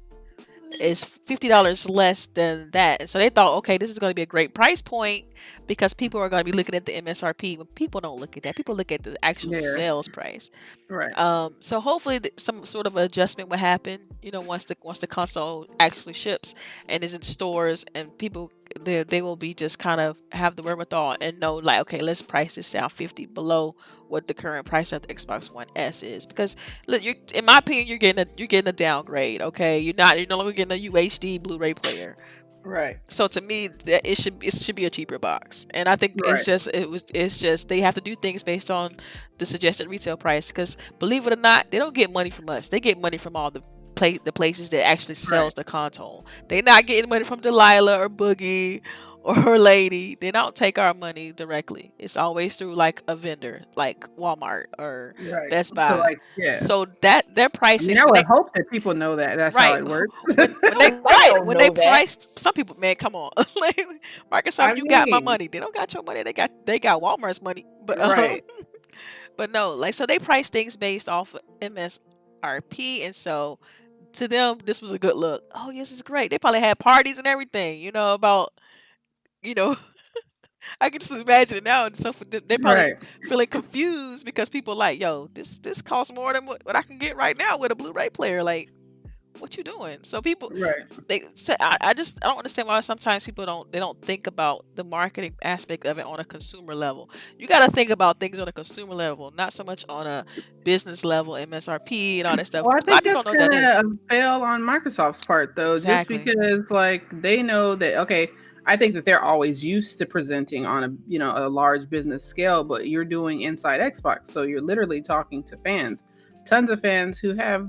is $50 less than that. And so they thought, okay, this is going to be a great price point because people are going to be looking at the MSRP. When people don't look at that, people look at the actual sales price. Right. So hopefully some sort of adjustment will happen, once the console actually ships and is in stores, and people they will be just kind of have the wherewithal and know, like, okay, let's price this down 50 below what the current price of the Xbox One S is, because look, in my opinion, you're getting a downgrade. Okay, you're no longer getting a UHD Blu-ray player. Right. So to me, that it should be a cheaper box, and I think it's just they have to do things based on the suggested retail price, because believe it or not, they don't get money from us. They get money from all the places that actually sells the console. They're not getting money from Delilah or Boogie or Her Lady. They don't take our money directly. It's always through like a vendor, like Walmart or Best Buy. So that their pricing. I would hope that people know that. That's how it works. When they priced, some people, man, come on, Microsoft, you got my money. They don't got your money. They got Walmart's money. But but no, like, so they price things based off of MSRP, and so to them, this was a good look. Oh yes, it's great. They probably had parties and everything, about. I can just imagine it now, and so they're probably feeling confused because people like, yo, this costs more than what I can get right now with a Blu-ray player. Like, what you doing? So people, I don't understand why sometimes people don't think about the marketing aspect of it on a consumer level. You got to think about things on a consumer level, not so much on a business level, MSRP and all that stuff. Well, I think that's kind of a fail on Microsoft's part, though, just because like they know that, okay, I think that they're always used to presenting on a large business scale, but you're doing inside Xbox, so you're literally talking to fans, tons of fans who have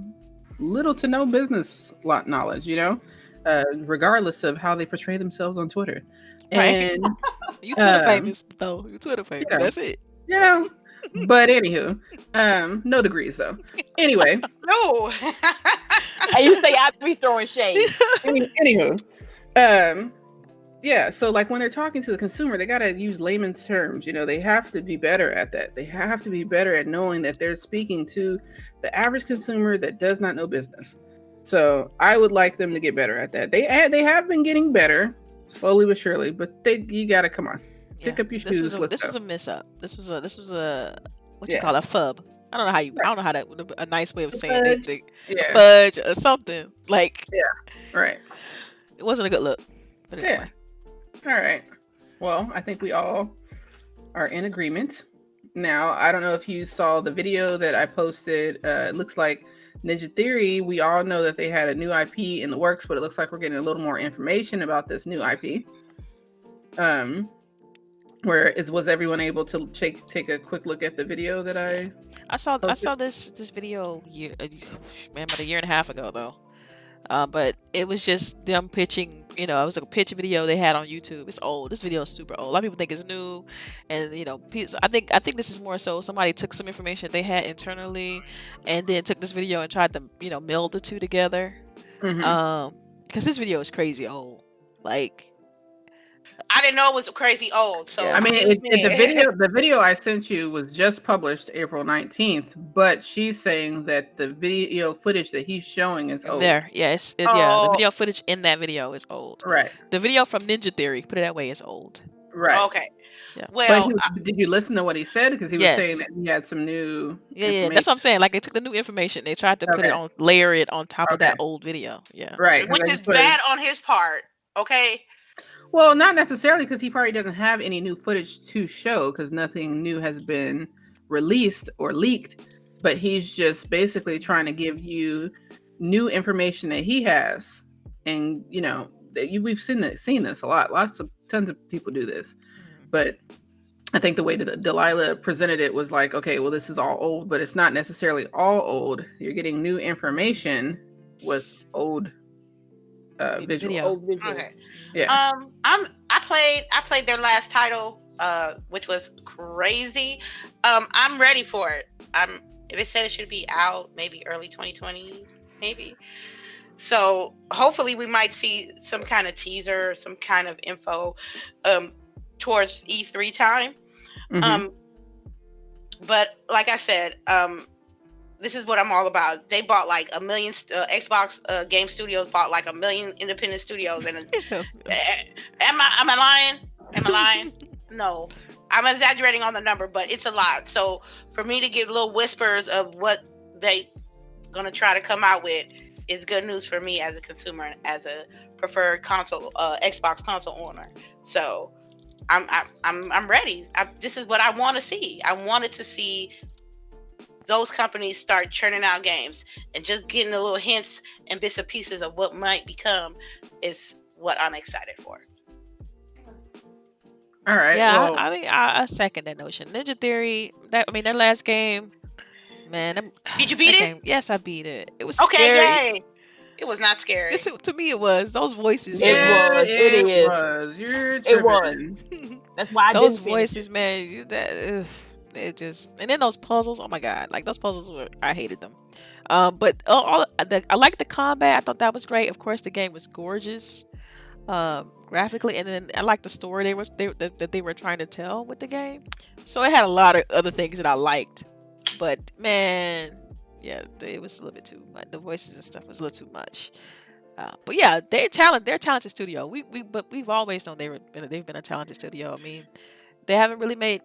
little to no business knowledge, regardless of how they portray themselves on Twitter. Right. And You Twitter um, famous though. You Twitter you famous. know, That's it. you know. But anywho, no degrees though. Anyway, No. And you say I be throwing shade. anywho, yeah. So like when they're talking to the consumer, they gotta use layman's terms. You know, they have to be better at that. They have to be better at knowing that they're speaking to the average consumer that does not know business. So I would like them to get better at that. They have been getting better, slowly but surely. But you gotta come on, pick up your shoes. This was a miss up. This was a what you call a fub. I don't know how you. I don't know how that a nice way of saying fudge. it. Yeah. Fudge or something like. Right. It wasn't a good look. But anyway. All right. Well, I think we all are in agreement. Now, I don't know if you saw the video that I posted. It looks like Ninja Theory, we all know that they had a new IP in the works, but it looks like we're getting a little more information about this new IP. Was everyone able to take a quick look at the video that I saw posted? this video about a year and a half ago though. But it was just them pitching, it was like a pitch video they had on YouTube. It's old. This video is super old. A lot of people think it's new, and I think this is more so somebody took some information they had internally, and then took this video and tried to meld the two together. Mm-hmm. Because this video is crazy old. Like, I didn't know it was crazy old. So I mean, the video I sent you was just published April 19th, but she's saying that the video footage that he's showing is old. The video footage in that video is old. Right. The video from Ninja Theory, put it that way, is old. Right. Okay. Yeah. Well, did you listen to what he said? Because he was saying that he had some new. Yeah. That's what I'm saying. Like, they took the new information, they tried to layer it on top of that old video. Yeah. Right. Which is bad on his part. Okay. Well, not necessarily, because he probably doesn't have any new footage to show, because nothing new has been released or leaked. But he's just basically trying to give you new information that he has, and we've seen this a lot. Tons of people do this, but I think the way that Delilah presented it was like, okay, well, this is all old, but it's not necessarily all old. You're getting new information with old visuals. Okay. Yeah. I played their last title, which was crazy. I'm ready for it. They said it should be out maybe early 2020, maybe. So hopefully we might see some kind of teaser, some kind of info, towards E3 time. Mm-hmm. But like I said, this is what I'm all about. They bought like 1 million. Xbox Game Studios bought like 1 million independent studios. And am I lying? Am I lying? No, I'm exaggerating on the number, but it's a lot. So for me to get little whispers of what they gonna try to come out with is good news for me as a consumer and as a preferred console Xbox console owner. So I'm ready. This is what I want to see. I wanted to see those companies start churning out games, and just getting the little hints and bits and pieces of what might become is what I'm excited for. All right. Yeah, well, I second that notion. Ninja Theory, their last game, man. Did you beat it? Game, yes, I beat it. It was okay. scary. Yay! It was not scary. To me, it was. Those voices, It man. was. It is. Was. You're it was. That's why those voices, man. It just, and then those puzzles. Oh my god, like those puzzles I hated them. But I like the combat. I thought that was great. Of course, the game was gorgeous, graphically, and then I like the story that they were trying to tell with the game. So it had a lot of other things that I liked, but man, yeah, it was a little bit too much. The voices and stuff was a little too much. But yeah, they're a talented studio. We've always known they've been a talented studio. I mean, they haven't really made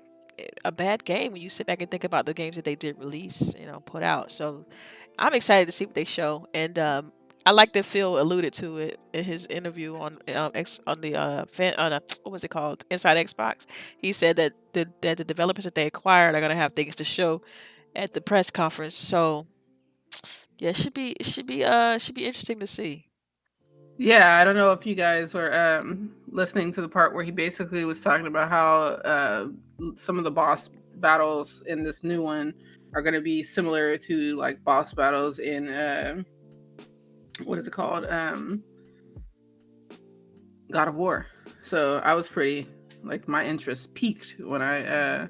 a bad game when you sit back and think about the games that they did release, put out. So I'm excited to see what they show, and I like that Phil alluded to it in his interview on what was it called, Inside Xbox. He said that the developers that they acquired are gonna have things to show at the press conference. So yeah, it should be interesting to see. Yeah, I don't know if you guys were listening to the part where he basically was talking about how some of the boss battles in this new one are going to be similar to like boss battles in what is it called? God of War. So I was pretty like my interest peaked when I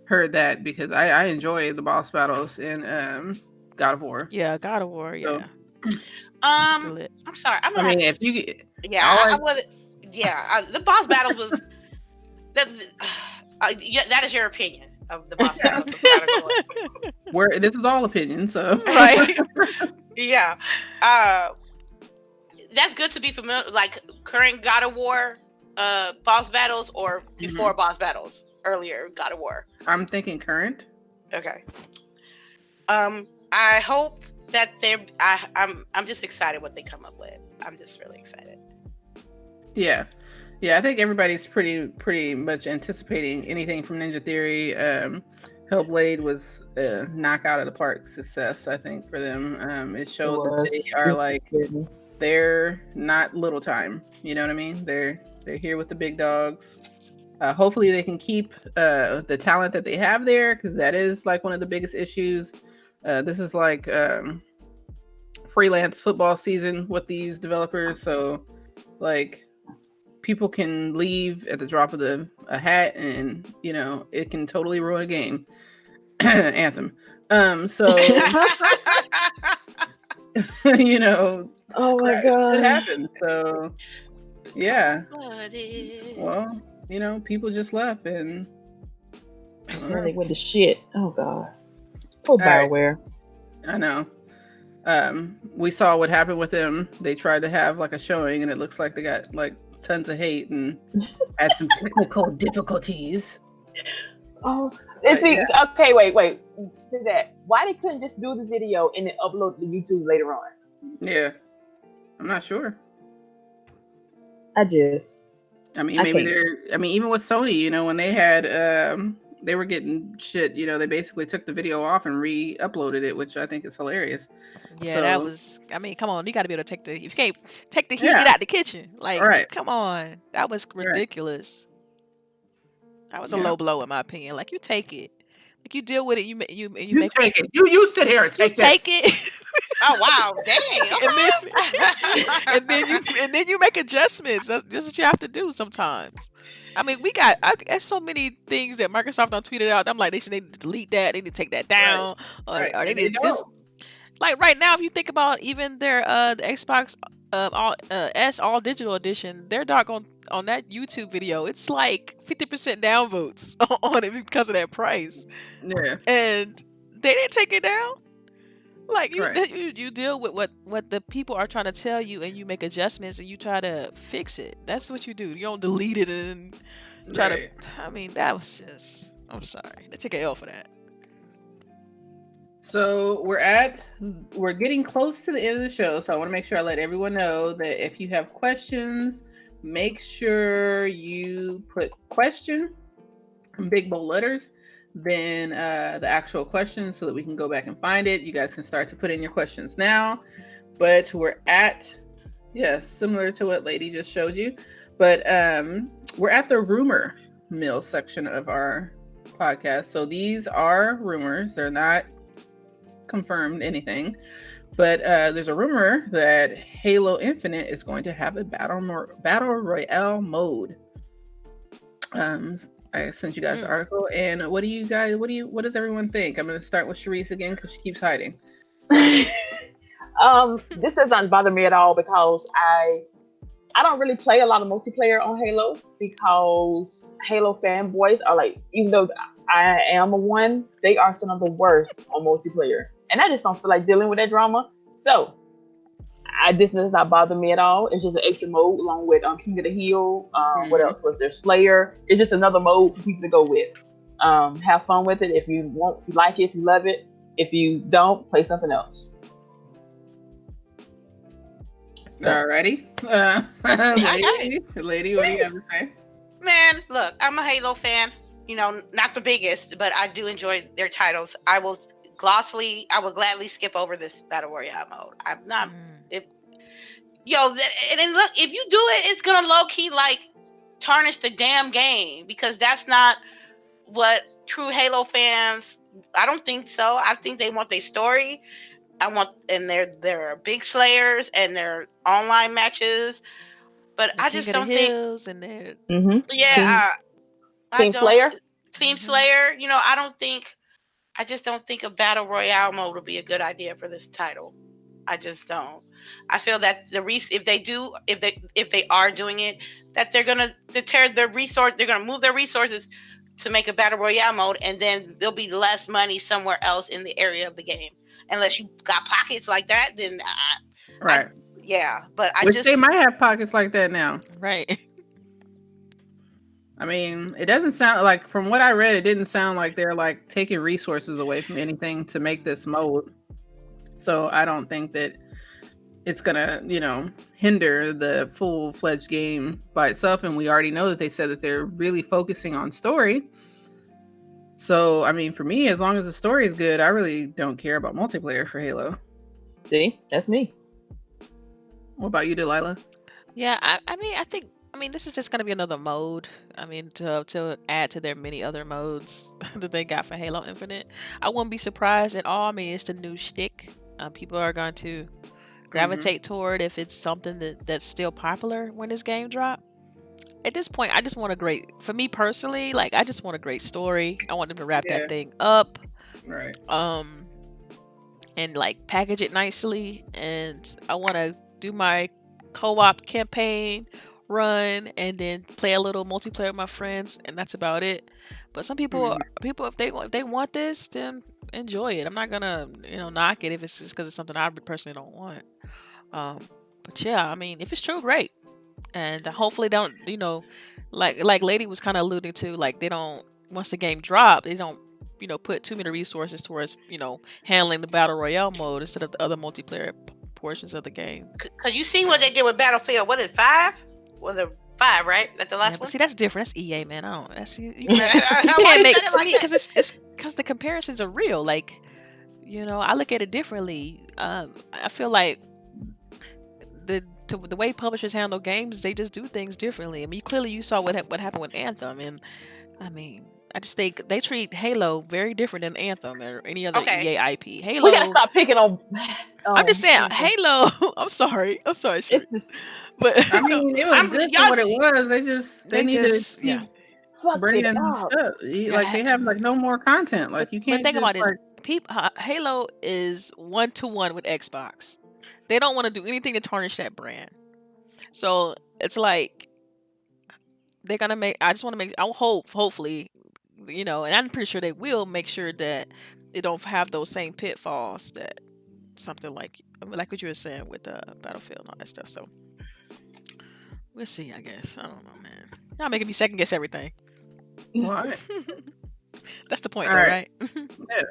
heard that because I enjoy the boss battles in God of War. Yeah, God of War. So Yeah, super lit. I'm sorry. I'm I gonna have mean, to. if you get Yeah, all I I was. Yeah, the boss battles was that. Yeah, that is your opinion of the boss battles of God of War. where this is all opinion, so Right. Yeah, that's good to be familiar. Like current God of War, boss battles or before Mhm. boss battles, earlier God of War. I'm thinking current. Okay. I hope that I'm just excited what they come up with. I'm just really excited. Yeah. Yeah, I think everybody's pretty much anticipating anything from Ninja Theory. Hellblade was a knockout of the park success, I think, for them. It It showed that they was. are like they're not little time. You know what I mean? They're here with the big dogs. Hopefully, they can keep the talent that they have there because that is like one of the biggest issues. This is like freelance football season with these developers, so like people can leave at the drop of a hat, and you know it can totally ruin a game. Anthem. So you know, Oh my shit god. happens. So yeah, Cold-blooded. well, you know, people just left, and I don't Yeah, know. they went to shit. Oh god. Poor All right, Bioware. I know. We saw what happened with them. They tried to have like a showing, and it looks like they got like tons of hate and had some technical difficulties. Oh, and But see, yeah, okay, wait. To that, why they couldn't just do the video and then upload it to YouTube later on? yeah, I'm not sure. I just, I mean, I maybe can't. they're. I mean, even with Sony, you know, when they had, they were getting shit. You know, they basically took the video off and re-uploaded it, which I think is hilarious. Yeah, that So was. I mean, come on, you got to be able to take the. If you can't take the heat, yeah, get out the kitchen. all Like, right, come on, that was all right, ridiculous. That was a yeah. low blow in my opinion. Like, you take it. Like, you deal with it. You You make take it. You sit here and you take take this. it, Oh wow, dang. and then Okay. and then you make adjustments. That's what you have to do sometimes. I mean, there's so many things that Microsoft done tweeted out. I'm like, they need to delete that. They need to take that Right, down, right, or they and they need this. don't. Like right now, if you think about even their the Xbox all S all digital edition, their doggone on that YouTube video, it's like 50% downvotes on it because of that price, Yeah, and they didn't take it down. Like right, you deal with what the people are trying to tell you, and you make adjustments and you try to fix it. That's what you do. You don't delete it and try to. right. I mean, that was just. I'm sorry. They take a L for that. So we're getting close to the end of the show. So I want to make sure I let everyone know that if you have questions, make sure you put question in big bold letters, then the actual question, so that we can go back and find it. You guys can start to put in your questions now. But we're at, yes, similar to what Lady just showed you. But we're at the rumor mill section of our podcast. So these are rumors. They're not confirmed anything, but there's a rumor that Halo Infinite is going to have a battle royale mode. I sent you guys the article, and what does everyone think? I'm going to start with CHAREECE again because she keeps hiding. This does not bother me at all because I don't really play a lot of multiplayer on Halo because Halo fanboys are like, even though I am a one, they are some of the worst on multiplayer. And I just don't feel like dealing with that drama. So this does not bother me at all. It's just an extra mode along with King of the Hill. What else was there? Slayer. It's just another mode for people to go with. Have fun with it if you want, if you like it, if you love it. If you don't, play something else. Alrighty. Lady, what do you have to say? Man, look, I'm a Halo fan. You know, not the biggest, but I do enjoy their titles. I will gladly skip over this battle royale mode. I'm not. And then look, if you do it, it's gonna low key like tarnish the damn game because that's not what true Halo fans. I don't think so. I think they want their story. And they're big slayers and their online matches. But The I King just of the don't think. Hills, and then Yeah, I King don't. Slayer. Team Slayer. I don't think. I just don't think a battle royale mode would be a good idea for this title. I just don't. I feel that if they are doing it, that they're gonna deter their resource. They're gonna move their resources to make a battle royale mode, and then there'll be less money somewhere else in the area of the game. Unless you got pockets like that, then Right. yeah. But I Which just they might have pockets like that now. right. I mean, it doesn't sound like, from what I read, it didn't sound like they're like taking resources away from anything to make this mode. So I don't think that it's gonna, hinder the full-fledged game by itself. And we already know that they said that they're really focusing on story. So, I mean, for me, as long as the story is good, I really don't care about multiplayer for Halo. See, that's me. What about you, Delilah? Yeah, I think this is just gonna be another mode. I mean, to add to their many other modes that they got for Halo Infinite. I wouldn't be surprised at all. I mean, it's the new shtick. People are going to gravitate toward if it's something that's still popular when this game drop. At this point, I just want for me personally, like I just want a great story. I want them to wrap that thing up. Right. And like package it nicely, and I want to do my co-op campaign run and then play a little multiplayer with my friends, and that's about it. But some people if they want this, then enjoy it. I'm not gonna knock it if it's just because it's something I personally don't want. But yeah, I mean, if it's true, great. And hopefully don't like Lady was kind of alluding to, like they don't, once the game dropped, they don't put too many resources towards handling the battle royale mode instead of the other multiplayer portions of the game. Cause you seen what they did with Battlefield. What is 5? Was it 5, right? That's the last one. But see, that's different. That's EA, man. I don't. That's you can't make it to me because it's because the comparisons are real. Like, I look at it differently. I feel like the way publishers handle games, they just do things differently. I mean, clearly you saw what happened with Anthem, and I mean, I just think they treat Halo very different than Anthem or any other EA IP. Halo. We gotta stop picking on. I'm just saying, Halo. I'm sorry. It's just, but I mean, it was good for what it was. They need to keep bringing stuff. Like they have like no more content. Like you can't. But think about this. Halo is 1-to-1 with Xbox. They don't want to do anything to tarnish that brand. So it's like they're gonna make. I just want to make. I hopefully, and I'm pretty sure they will make sure that they don't have those same pitfalls that something like what you were saying with Battlefield and all that stuff. So we'll see. I guess I don't know, man. Y'all making me second guess everything. What? That's the point, all though, right? Yeah.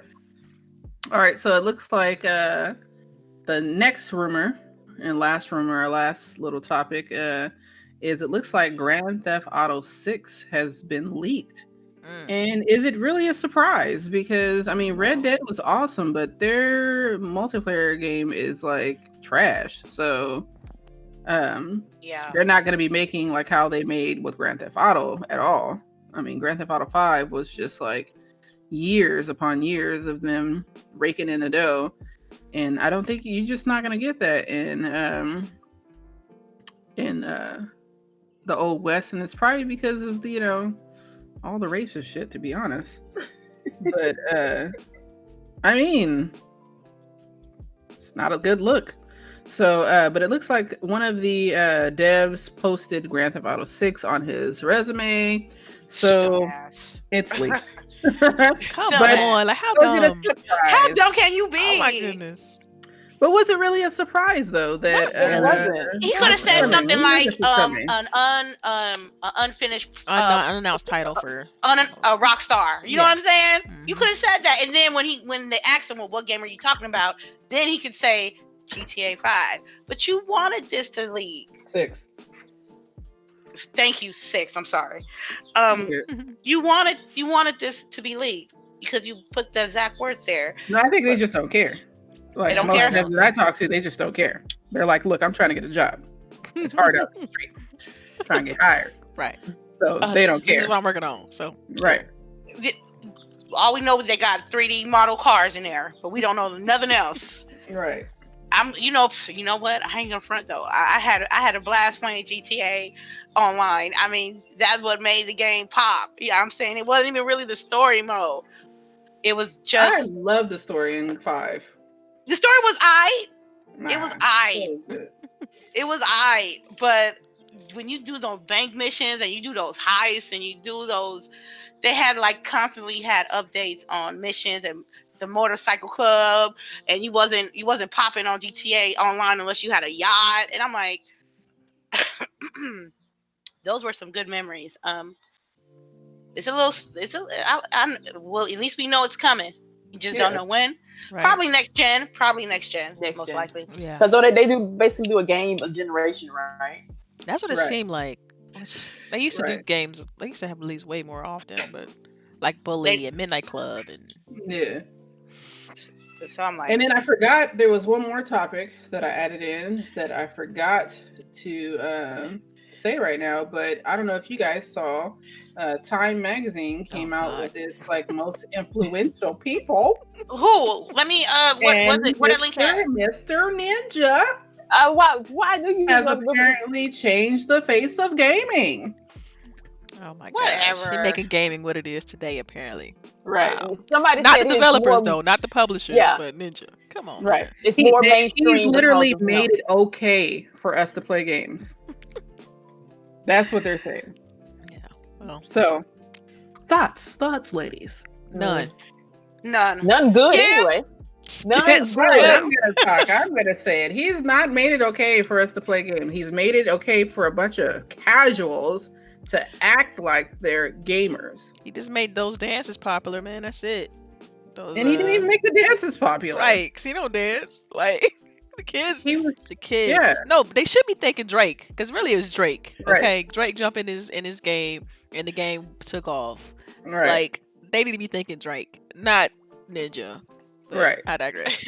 All right. So it looks like the next rumor and last rumor, our last little topic, is it looks like Grand Theft Auto 6 has been leaked. And is it really a surprise? Because I mean, Red Dead was awesome, but their multiplayer game is like trash. So they're not going to be making like how they made with Grand Theft Auto at all. I mean, Grand Theft Auto 5 was just like years upon years of them raking in the dough. And I don't think you're just not going to get that in the Old West. And it's probably because of the, all the racist shit, to be honest. But I mean, it's not a good look. So but it looks like one of the devs posted Grand Theft Auto 6 on his resume, so it's leaked. Come on, like how dumb can you be? Oh my goodness. But was it really a surprise though that he could have said something like an unfinished unannounced title for a rock star? You know what I'm saying? You could have said that, and then when they asked him, well, what game are you talking about? Then he could say GTA 5. But you wanted this to leak 6. Thank you, 6. I'm sorry. You wanted this to be leaked because you put the exact words there. No, I think they just don't care. Like, they don't care. That I talk to, they just don't care. They're like, look, I'm trying to get a job. It's hard out in the streets. I'm trying to get hired. Right. So they don't care. This is what I'm working on. So right. All we know is they got 3D model cars in there, but we don't know nothing else. Right. you know what? I ain't gonna front though. I had a blast playing GTA online. I mean, that's what made the game pop. Yeah, I'm saying it wasn't even really the story mode. It was I just love the story in 5. the story was I. It was Nah, I. so good. It was I. But when you do those bank missions and you do those heists and you do those, they had like constantly had updates on missions and the motorcycle club, and you wasn't popping on GTA online unless you had a yacht. And I'm like, those were some good memories. It's a little, well, at least we know it's coming. You just don't Yeah. know when. Right. Probably next gen. Next Most gen. likely. Yeah. Because they do basically do a game a generation, right? That's what it Right. seemed like. Which they used to do Right. games. They used to have release way more often, but like Bully They, and Midnight Club and Yeah. so I'm like, And then I forgot there was one more topic that I added in that I forgot to say right now, but I don't know if you guys saw. Time Magazine came out God. with its like most influential people, who? Let me. What was and it? Where that link at? Mr. Ninja Why do you has love apparently changed the face of gaming. oh my gosh, Whatever. he making gaming what it is today apparently. Right. Wow. Somebody Not said the it's developers more, though, not the publishers, Yeah. but Ninja. Come on, Right. man. it's more He's mainstream literally because of made him. it okay for us to play games. That's what they're saying. Yeah. Well, So, thoughts, ladies. none. None good Yeah. anyway. None Yes, good. I'm gonna talk. I'm gonna say it. He's not made it okay for us to play games. He's made it okay for a bunch of casuals to act like they're gamers. He just made those dances popular, man. That's it. Those, And he didn't even make the dances popular. right, cause he don't dance. Like the kids, He was yeah. No, they should be thinking Drake, cause really it was Drake. Right. Okay, Drake jumped in his game, and the game took off. right. Like they need to be thinking Drake, not Ninja. But Right. I digress.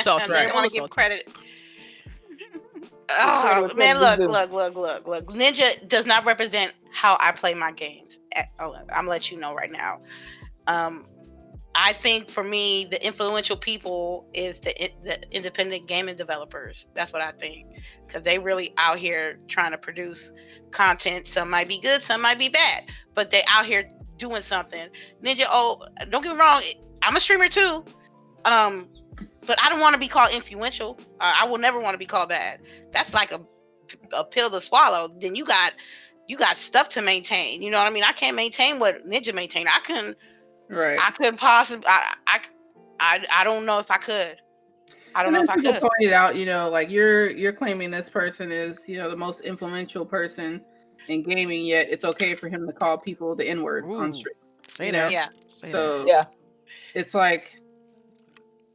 Salty. I Right. don't want to give Salty. credit. Oh man, Credit look. Ninja does not represent how I play my games. I'm gonna let you know right now. I think for me, the influential people is the independent gaming developers. That's what I think, because they really out here trying to produce content. Some might be good, some might be bad, but they out here doing something. Ninja, don't get me wrong, I'm a streamer too, but I don't want to be called influential. I will never want to be called that. That's like a pill to swallow. Then you got stuff to maintain. You know what I mean? I can't maintain what Ninja maintained. I couldn't possibly. I don't know if I could. I don't know if I people could. pointed out, like you're claiming this person is, the most influential person in gaming, yet it's okay for him to call people the N-word on Ooh, stream. say You that. know? Yeah. Say So Yeah. it's like,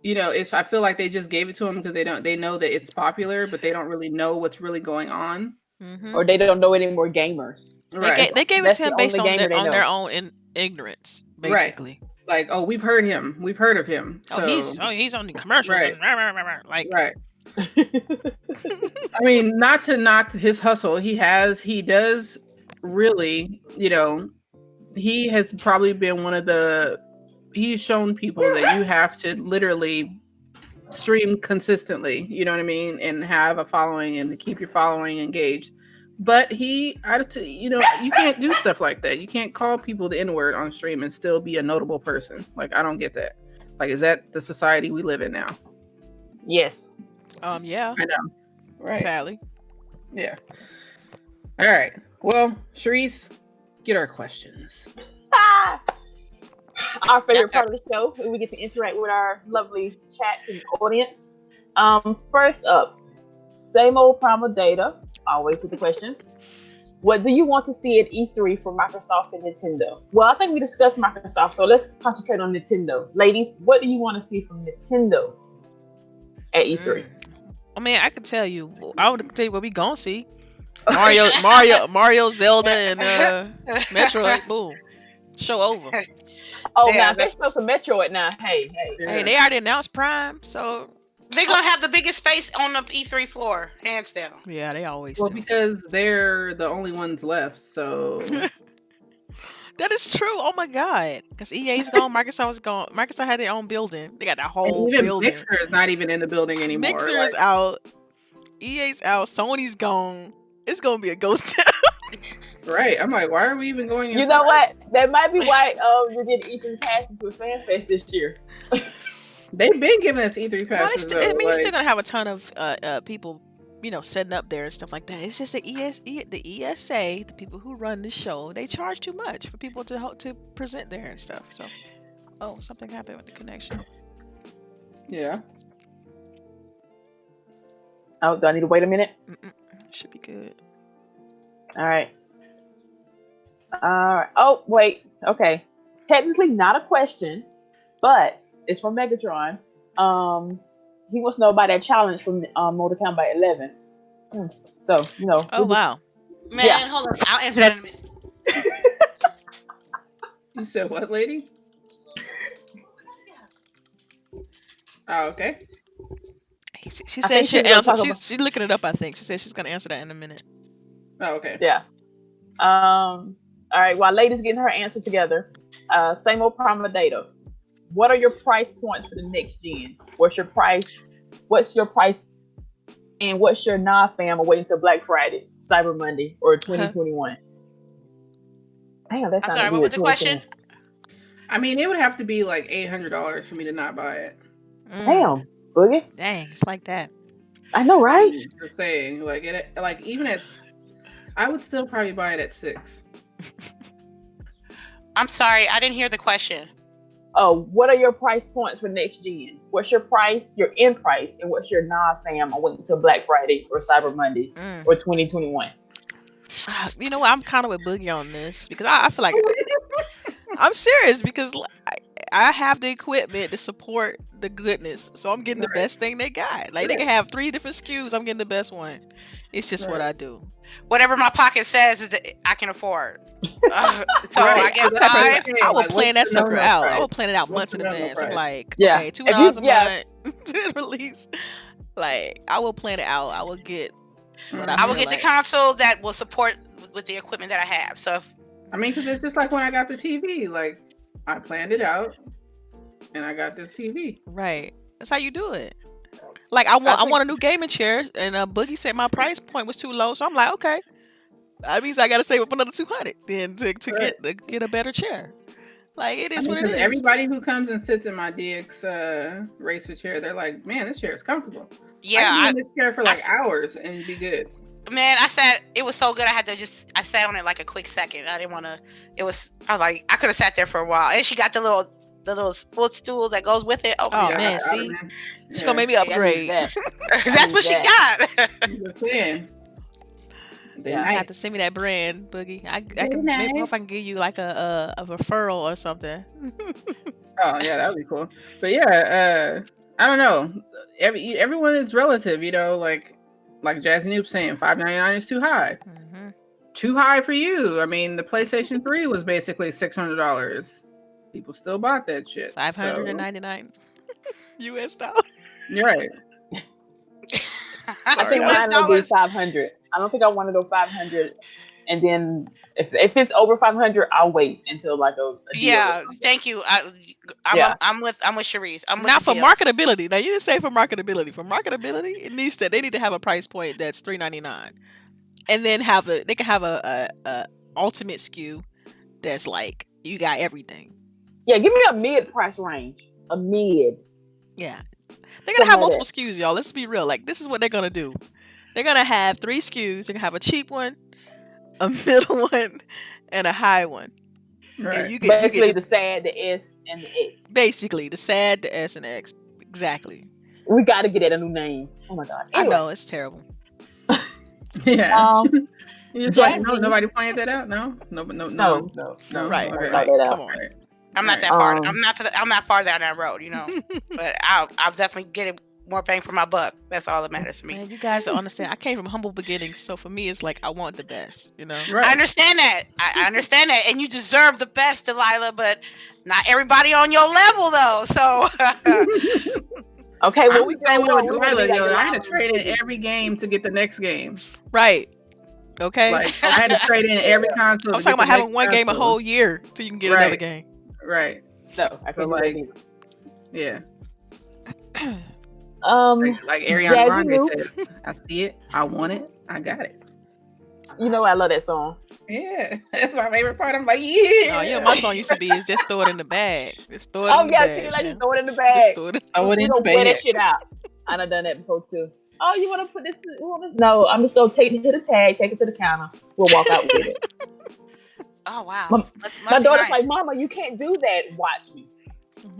I feel like they just gave it to him because they know that it's popular, but they don't really know what's really going on. that. Mm-hmm. Or they don't know any more gamers. Right. They gave it That's to him the based only on gamer they know. their own ignorance, basically. Like, oh, we've heard him. We've heard of him. So, he's on the commercials. Right. And, like, right. I mean, not to knock his hustle. He does really, he has probably been he's shown people that you have to literally stream consistently, you know what I mean? And have a following and to keep your following engaged. But you can't do stuff like that. You can't call people the N-word on stream and still be a notable person. Like, I don't get that. Like, is that the society we live in now? Yes. yeah. I know. Right. Sadly. Yeah. All right. Well, CHAREECE, get our questions. Our favorite part of the show, we get to interact with our lovely chat and audience. First up, same old Primal Data. Always with the questions. What do you want to see at E3 for Microsoft and Nintendo? Well, I think we discussed Microsoft, so let's concentrate on Nintendo. Ladies, what do you want to see from Nintendo at E3? I mean, I could tell you. I would tell you what we gonna see. Mario, Zelda, and Metroid. Boom. Show over. Oh, Yeah, now they show some Metroid now. Hey. Hey, they already announced Prime, so They're gonna have the biggest space on the E3 floor, hands down. yeah, they always Well, do. because they're the only ones left, so That is true. Oh my god. Because EA's gone, Microsoft's gone. Microsoft had their own building. They got that And whole even building. Mixer is not even in the building anymore. Mixer like, is out. EA's out. Sony's gone. It's gonna be a ghost town. right. I'm like, why are we even going? You know what? That might be why you're getting E3 passes with Fanfest this year. They've been giving us E3 Well, passes. I mean, you're still gonna have a ton of people, setting up there and stuff like that. It's just the ESA, the people who run the show, they charge too much for people to help to present there and stuff. So, oh, something happened with the connection. Yeah. Oh, do I need to wait a minute? Should be good. All right. Oh, wait. Okay. Technically not a question, but it's from Megatron. He wants to know about that challenge from Mortal Kombat 11. So, Oh, wow. Man, hold on. I'll answer that in a minute. You said what, lady? Oh, okay. She said she'll answer. She's looking it up, I think. She said she's going to answer that in a minute. Oh, okay. Yeah. All right. While ladies getting her answer together, same old Prima data. What are your price points for the next gen? What's your price? And what's your non-fam waiting until Black Friday, Cyber Monday, or 2021? Damn, that sounds I'm sorry, what was the question? I mean, it would have to be like $800 for me to not buy it. Damn, Boogie. Dang, it's like that. I know, right? Just saying, even at, I would still probably buy it at $6. I'm sorry, I didn't hear the question. Oh, what are your price points for next gen? What's your price, your end price, and what's your non-fam waiting until Black Friday or Cyber Monday or 2021? You know what? I'm kind of with Boogie on this because I feel like I'm serious because I have the equipment to support the goodness, so I'm getting the best thing they got. Like they can have 3 different SKUs, I'm getting the best one. It's just what I do. Whatever my pocket says is that I can afford. I guess I will plan that sucker out. I will plan it out months in advance. I'm like, okay, $200 a month to release. Like I will plan it out. I will get. I will get the console that will support with the equipment that I have. So, because it's just like when I got the TV. Like I planned it out, and I got this TV. Right. That's how you do it. Like I want a new gaming chair, and Boogie said my price point was too low, so I'm like, okay, that means I got to save up another $200 then to get a better chair. Like it is what it is. Everybody who comes and sits in my DX racer chair, they're like, man, this chair is comfortable. Yeah, I can be in this chair for like hours and be good. Man, it was so good. I sat on it like a quick second. I didn't want to. I could have sat there for a while. And she got the little footstool that goes with it. Oh man, see, she's gonna make me upgrade. That's what she got. Just saying. Yeah, I have to send me that brand, Boogie. I can maybe if I can give you like a referral or something. Oh yeah, that would be cool. But yeah, I don't know. Everyone is relative, like Jazzy Noob saying, $599 is too high. Mm-hmm. Too high for you. I mean, the PlayStation 3 was basically $600. People still bought that shit. $599 US dollars. You're right. I think mine will be $500. I don't think I want to go $500, and then if it's over $500, I'll wait until like a deal. Thank you. I'm with CHAREECE. Not for marketability. Now you didn't say for marketability. For marketability, they need to have a price point that's $399, and then they can have a ultimate SKU that's like you got everything. Yeah, give me a mid price range. A mid. Yeah, they're gonna have multiple SKUs, y'all. Let's be real. Like this is what they're gonna do. They're gonna have 3 SKUs. They're gonna have a cheap one, a middle one, and a high one. Right. And basically the SAD, the S, and the X. Basically the SAD, the S, and the X. Exactly. We got to get it a new name. Oh my god! Anyway. I know it's terrible. Yeah. Nobody pointed that out. No. Right. Okay. Come on. Right. I'm not that far. I'm not far down that road, But I'll definitely get it more bang for my buck. That's all that matters to me. Man, you guys don't understand. I came from humble beginnings, so for me, it's like I want the best. Right. I understand that. I understand that, and you deserve the best, Delilah. But not everybody on your level, though. So. Okay, well, I had to trade in every game to get the next game. Right. Okay. Like I had to trade in every console I'm to talking get the about having next one game a console. whole year till you can get another Right. game. Right. No, I can't do like- that either. Yeah. Um, Like Ariana Jazzy Grande Lou. says, I see it, I want it, I got it. You know I love that song. Yeah, that's my favorite part. I'm like, yeah. Oh, you know, my song used to be is just throw it in the bag. Just throw it Oh in the yeah, bag. see, like fam. just throw it in the Just bag. throw it. Throw it We in don't the wear that bag. shit out. I done that before too. Oh, you want to put this? No, I'm just gonna take it to the tag, take it to the counter. We'll walk out with it. Oh wow. My, Must my be daughter's nice. like, Mama, you can't do that. Watch me.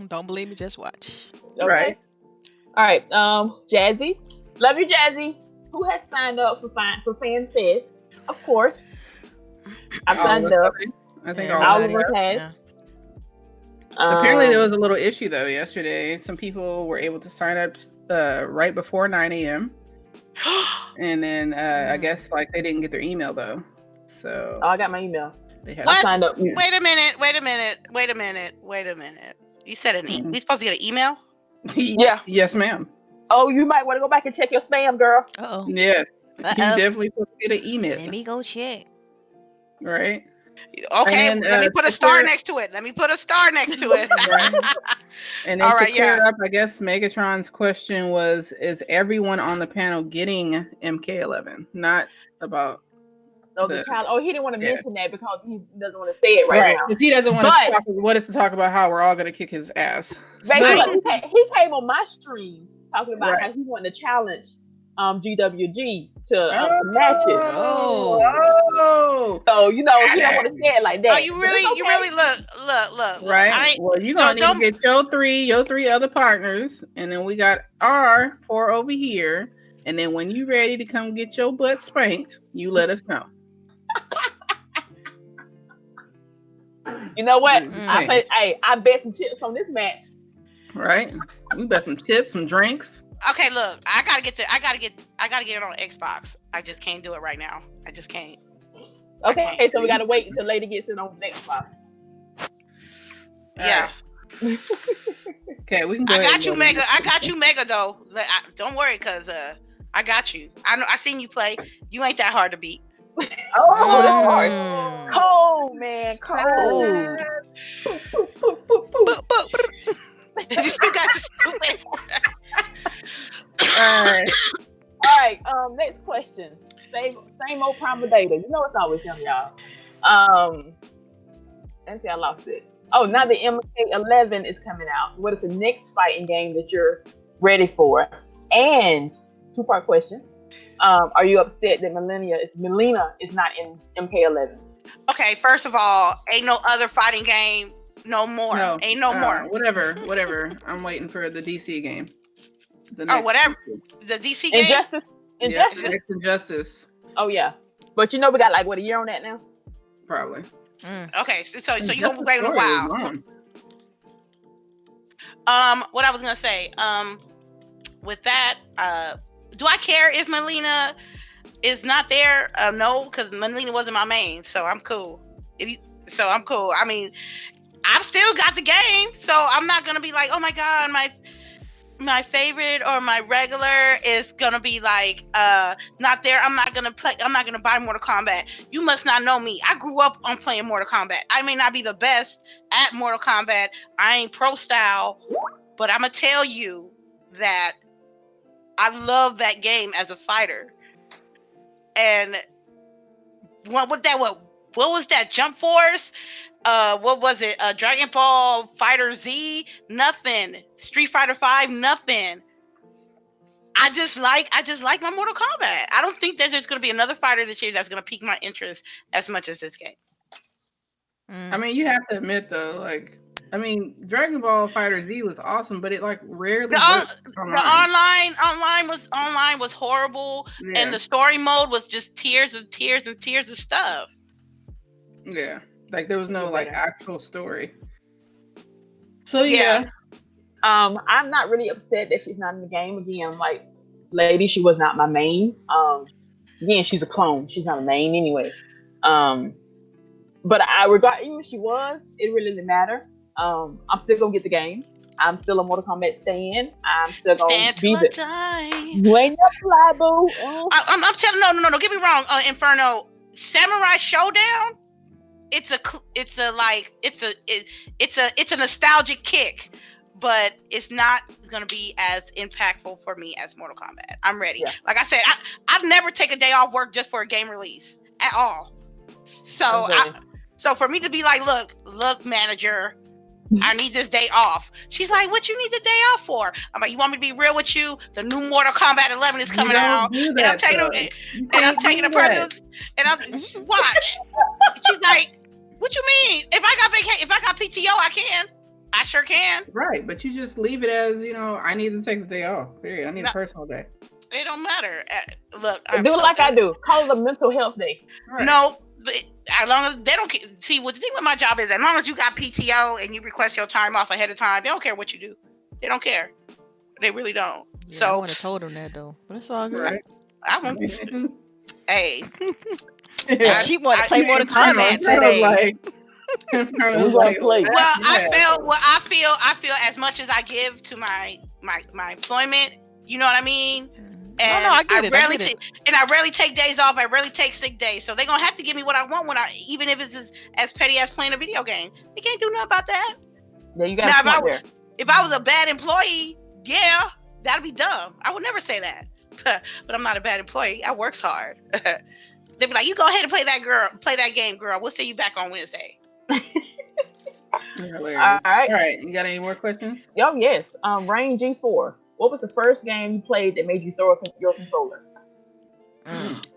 Don't believe me, just watch. Okay. Right. All right. Jazzy, love you, Jazzy. Who has signed up for Fanfest? Of course, I've signed Oliver, up. I think Everybody. Oliver has. Yeah. Apparently, there was a little issue though yesterday. Some people were able to sign up right before 9 a.m. and then I guess like they didn't get their email though. So Oh, I got my email. they had I What? signed up. Yeah. Wait a minute. You said we supposed to get an email? Yeah. Yes, ma'am. Oh, you might want to go back and check your spam, girl. Uh-oh. Yes. You Uh-oh. definitely supposed to get an email. Let me go check. Right. Okay, And then, let me put a to star clear- next to it. And then All All right, right, to clear yeah. up, I guess Megatron's question was: is everyone on the panel getting MK11? Not about Oh, the child. Oh, he didn't want to Yeah. mention that because he doesn't want to say it right now. because he doesn't want But- to talk. What is to talk about how we're all going to kick his ass? Baby, So- look, he came on my stream talking about Right. how he wanted to challenge GWG to match it. Oh, So you know he don't want to say it like that. Oh, you But really, it's you okay. really look. right. Well, you're gonna need to get your three other partners, and then we got our 4 over here. And then when you ready to come get your butt spanked, you let us know. You know what? Mm. I bet some chips on this match. Right? We bet some chips, some drinks. Okay, look, I gotta get it on Xbox. I just can't do it right now. I just can't. Okay, Okay. so we gotta wait until Lady gets it on next box. Yeah, Okay, we can go I ahead got and you, go to Mega. the I next got you, Mega. Though, don't worry, cause I got you. I seen you play. You ain't that hard to beat. Oh, that's harsh. Mm. Cold, man. Cold. Ooh. You got the stupid. All right. All right. Next question. Same old Prima Data. You know it's always him, y'all. Let's see, I lost it. Oh, now the MK11 is coming out. What is the next fighting game that you're ready for? And two-part question. Are you upset that Melina is not in MK11? Okay, first of all, ain't no other fighting game no more. No, Ain't no more. Whatever. I'm waiting for the DC game. The next Whatever. DC. The DC game. Injustice. Yeah, next Injustice, Oh yeah. But you know we got like what, a year on that now? probably. Okay, so you gonna Injustice wait a story while. is long. What I was gonna say. With that, do I care if Melina is not there? No, because Melina wasn't my main, so I'm cool. I'm cool. I mean, I've still got the game, so I'm not gonna be like, oh my god, my favorite or my regular is gonna be like not there. I'm not gonna play. I'm not gonna buy Mortal Kombat. You must not know me. I grew up on playing Mortal Kombat. I may not be the best at Mortal Kombat. I ain't pro style, but I'm gonna tell you that I love that game as a fighter. And what was that? Jump Force? What was it? Dragon Ball Fighter Z? Nothing. Street Fighter 5? Nothing. I just like my Mortal Kombat. I don't think that there's going to be another fighter this year that's going to pique my interest as much as this game. I mean, you have to admit though, like, I mean, Dragon Ball Fighter Z was awesome, but it like rarely worked online. The online was horrible, Yeah. and the story mode was just tears of stuff. Yeah, like there was no like Better. actual story. So Yeah. I'm not really upset that she's not in the game again. Like, Lady, she was not my main. Again, she's a clone. She's not a main anyway. But I regard, even if she was, it really didn't matter. I'm still gonna get the game. I'm still a Mortal Kombat stan. I'm still gonna Stand till be I the. die. You ain't no fly, boo. I'm telling no. Don't get me wrong. Inferno Samurai Showdown. It's a nostalgic kick, but it's not gonna be as impactful for me as Mortal Kombat. I'm ready. Yeah. Like I said, I'd never take a day off work just for a game release at all. So Okay. so for me to be like, look, manager, I need this day off. She's like, what you need the day off for? I'm like, you want me to be real with you? The new Mortal Kombat 11 is coming out, do and I'm that, taking though. You can't do a that. person, and I'm why? She's like, what you mean? If I got PTO, I can. I sure can. Right, but you just leave it as, I need to take the day off. Period. I need a personal day. It don't matter. Look, Do it like I do. Call it a mental health day. Right. No, as long as they don't see what the thing with my job is, as long as you got PTO and you request your time off ahead of time, they don't care what you do. They don't care. They really don't. Yeah, So I would have told him that though, but it's all good. Right. I won't. Hey, And she wanted to play Mortal Kombat Inferno today. like, We gonna play. well, I feel as much as I give to my employment. You know what I mean? And no, I get it. Rarely I get it. and I rarely take days off. I rarely take sick days. So they're gonna have to give me what I want even if it's as petty as playing a video game. They can't do nothing about that. Yeah, you got Now, a point there. if I was a bad employee, yeah, that'd be dumb. I would never say that. But I'm not a bad employee. I works hard. They'd be like, you go ahead and play that game, girl. We'll see you back on Wednesday. Hilarious. All right. All right. You got any more questions? Oh yes. Rain G4. What was the first game you played that made you throw your controller?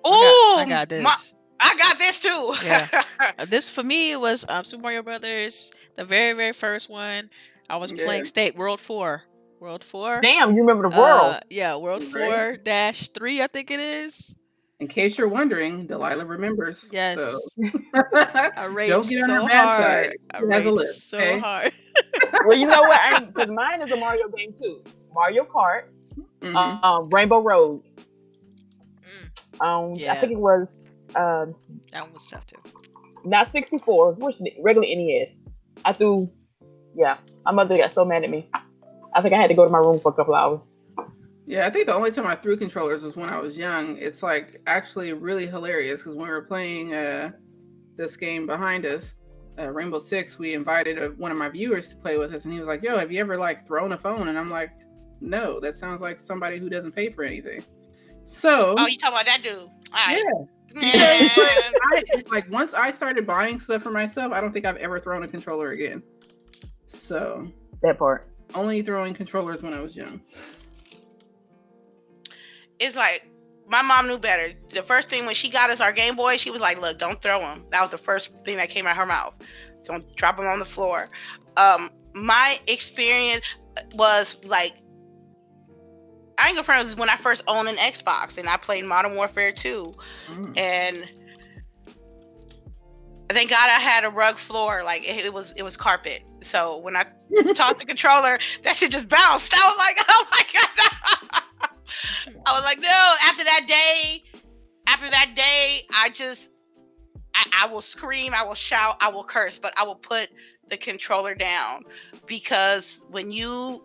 Oh, I got this. I got this too. Yeah. This for me was Super Mario Brothers, the very, very first one. I was playing World 4. World 4. Damn, you remember the world. Yeah, World 4-3, I think it is. In case you're wondering, Delilah remembers. Yes. So. I raged so hard. I raged so hard. Well, you know what? Because mine is a Mario game too. Mario Kart, Rainbow Road. Yeah. I think it was that one was tough too. Not 64, which regular NES. My mother got so mad at me. I think I had to go to my room for a couple hours. Yeah, I think the only time I threw controllers was when I was young. It's like actually really hilarious because when we were playing this game behind us, Rainbow Six, we invited one of my viewers to play with us, and he was like, "Yo, have you ever like thrown a phone?" And I'm like, "No, that sounds like somebody who doesn't pay for anything." So, you talking about that dude? Like once I started buying stuff for myself, I don't think I've ever thrown a controller again. So that part. Only throwing controllers when I was young. It's like my mom knew better. The first thing when she got us our Game Boy, she was like, "Look, don't throw them." That was the first thing that came out her mouth. Don't drop them on the floor. My experience was like, I ain't gonna front, was when I first owned an Xbox and I played Modern Warfare 2, and thank God I had a rug floor. Like it was carpet. So when I tossed the controller, that shit just bounced. I was like, oh my god. I was like, no. After that day, I will scream, I will shout, I will curse, but I will put the controller down, because when you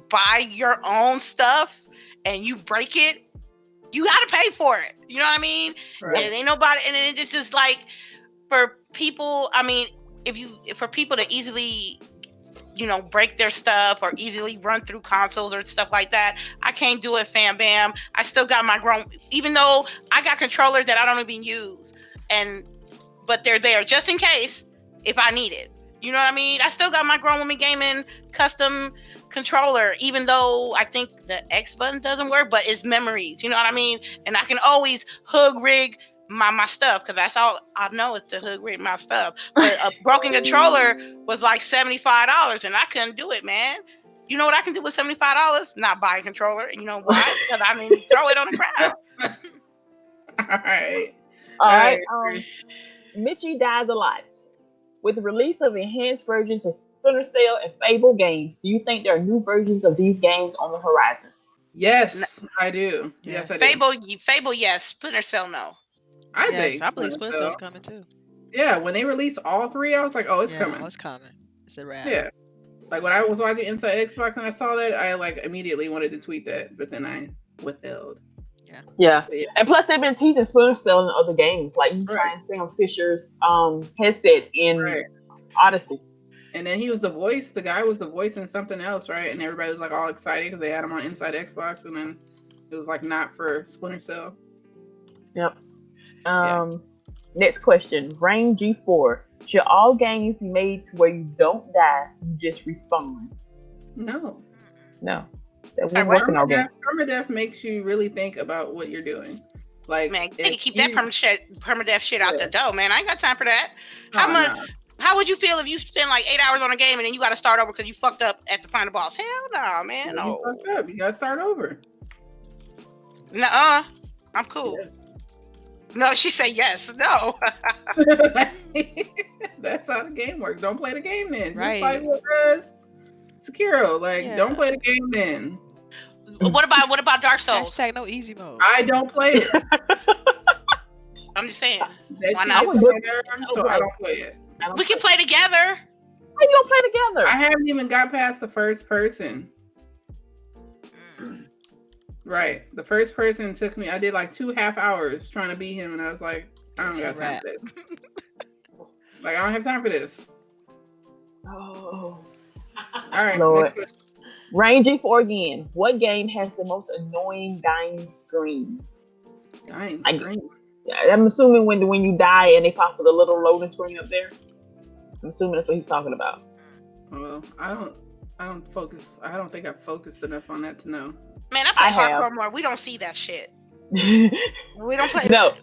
buy your own stuff and you break it, you got to pay for it. You know what I mean? Right. And ain't nobody, and it's just like for people. I mean, for people to easily, break their stuff or easily run through consoles or stuff like that, I can't do it, fam bam. I still got my grown, even though I got controllers that I don't even use, but they're there just in case if I need it. You know what I mean? I still got my grown woman gaming custom controller, even though I think the X button doesn't work, but it's memories. You know what I mean? And I can always hook rig my stuff, because that's all I know is to hook rig my stuff. But a broken controller was like $75, and I couldn't do it, man. You know what I can do with $75? Not buy a controller. And you know why? Because throw it on the ground. All right. Mitchie dies a lot. With the release of enhanced versions of Splinter Cell and Fable games, do you think there are new versions of these games on the horizon? Yes, I do. Yes, I do. Fable, yes. Splinter Cell, no. I think I believe Splinter Cell's coming too. Yeah, when they released all three, I was like, "Oh, it's coming. Oh, it's coming. It's a wrap." Yeah, Like when I was watching Inside Xbox and I saw that, I like immediately wanted to tweet that, but then I withheld. Yeah. But yeah, And plus, they've been teasing Splinter Cell in other games. Like you Right. find Sam Fisher's headset in right. Odyssey. And then he was the voice. The guy was the voice in something else, right? And everybody was like all excited because they had him on Inside Xbox, and then it was like not for Splinter Cell. Yep. Next question. Rain G4. Should all games be made to where you don't die, you just respawn? No. We're working on that. Permadeath makes you really think about what you're doing. Like, Man, you keep that permadeath shit out the door, man. I ain't got time for that. How would you feel if you spend like 8 hours on a game and then you got to start over because you fucked up at the final boss? Hell no, man. No. You fucked up. You gotta start over. Nuh-uh. I'm cool. Yes. No, she said yes. No. That's how the game works. Don't play the game then. Right. Just like what Sekiro. Like, don't play the game then. What about Dark Souls? Hashtag no easy mode. I don't play it. I'm just saying. That Why shit not? gets on my nerves, so I don't play it. We can play together. How you gonna play together? I haven't even got past the first person. Right. The first person took me, I did like 2.5 hours trying to beat him, and I was like, I don't got time for this. Like, I don't have time for this. Oh. All right, Lord. next question. Rain G4 again. What game has the most annoying dying screen? Dying screen. I'm assuming when you die and they pop with a little loading screen up there. I'm assuming that's what he's talking about. Well, I don't focus. I don't think I've focused enough on that to know. Man, I play hardcore more. We don't see that shit. We don't play. No.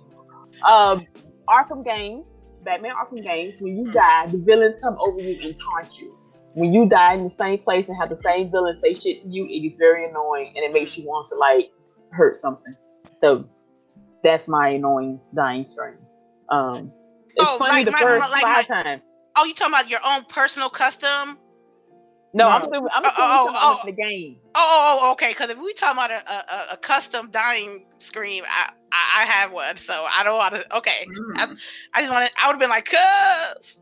Arkham games, Batman Arkham games, when you die, the villains come over you and taunt you. When you die in the same place and have the same villain say shit to you, it is very annoying and it makes you want to like hurt something. So that's my annoying dying screen. It's funny the first 5 times. Oh, you talking about your own personal custom? No. I'm assuming about the game. Okay. Because if we talking about a custom dying scream, I have one, so I don't want to. Okay, I just want to. I would have been like, "Cuz,"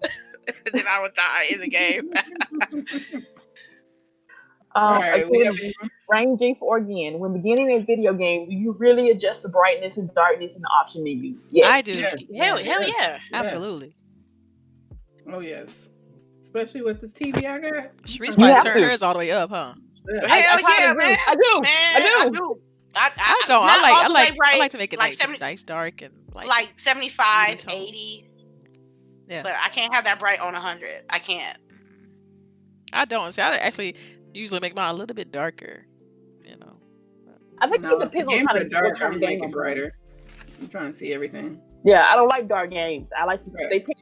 then I would die in the game. Rain G4 again. When beginning a video game, do you really adjust the brightness and darkness in the option menu? Yes, I do. Hell yeah, absolutely. Oh yes. Especially with this TV I got. Sharice might turn hers all the way up, huh? Yeah. Hell yeah, man. I do. I don't. I like to make it like nice, dark, and like 75, 80. Yeah. But I can't have that bright on 100. I can't. I don't. See, I actually usually make mine a little bit darker. You know. I think it depends on kind of dark. I'm making it brighter. I'm trying to see everything. Yeah, I don't like dark games. I like to see they take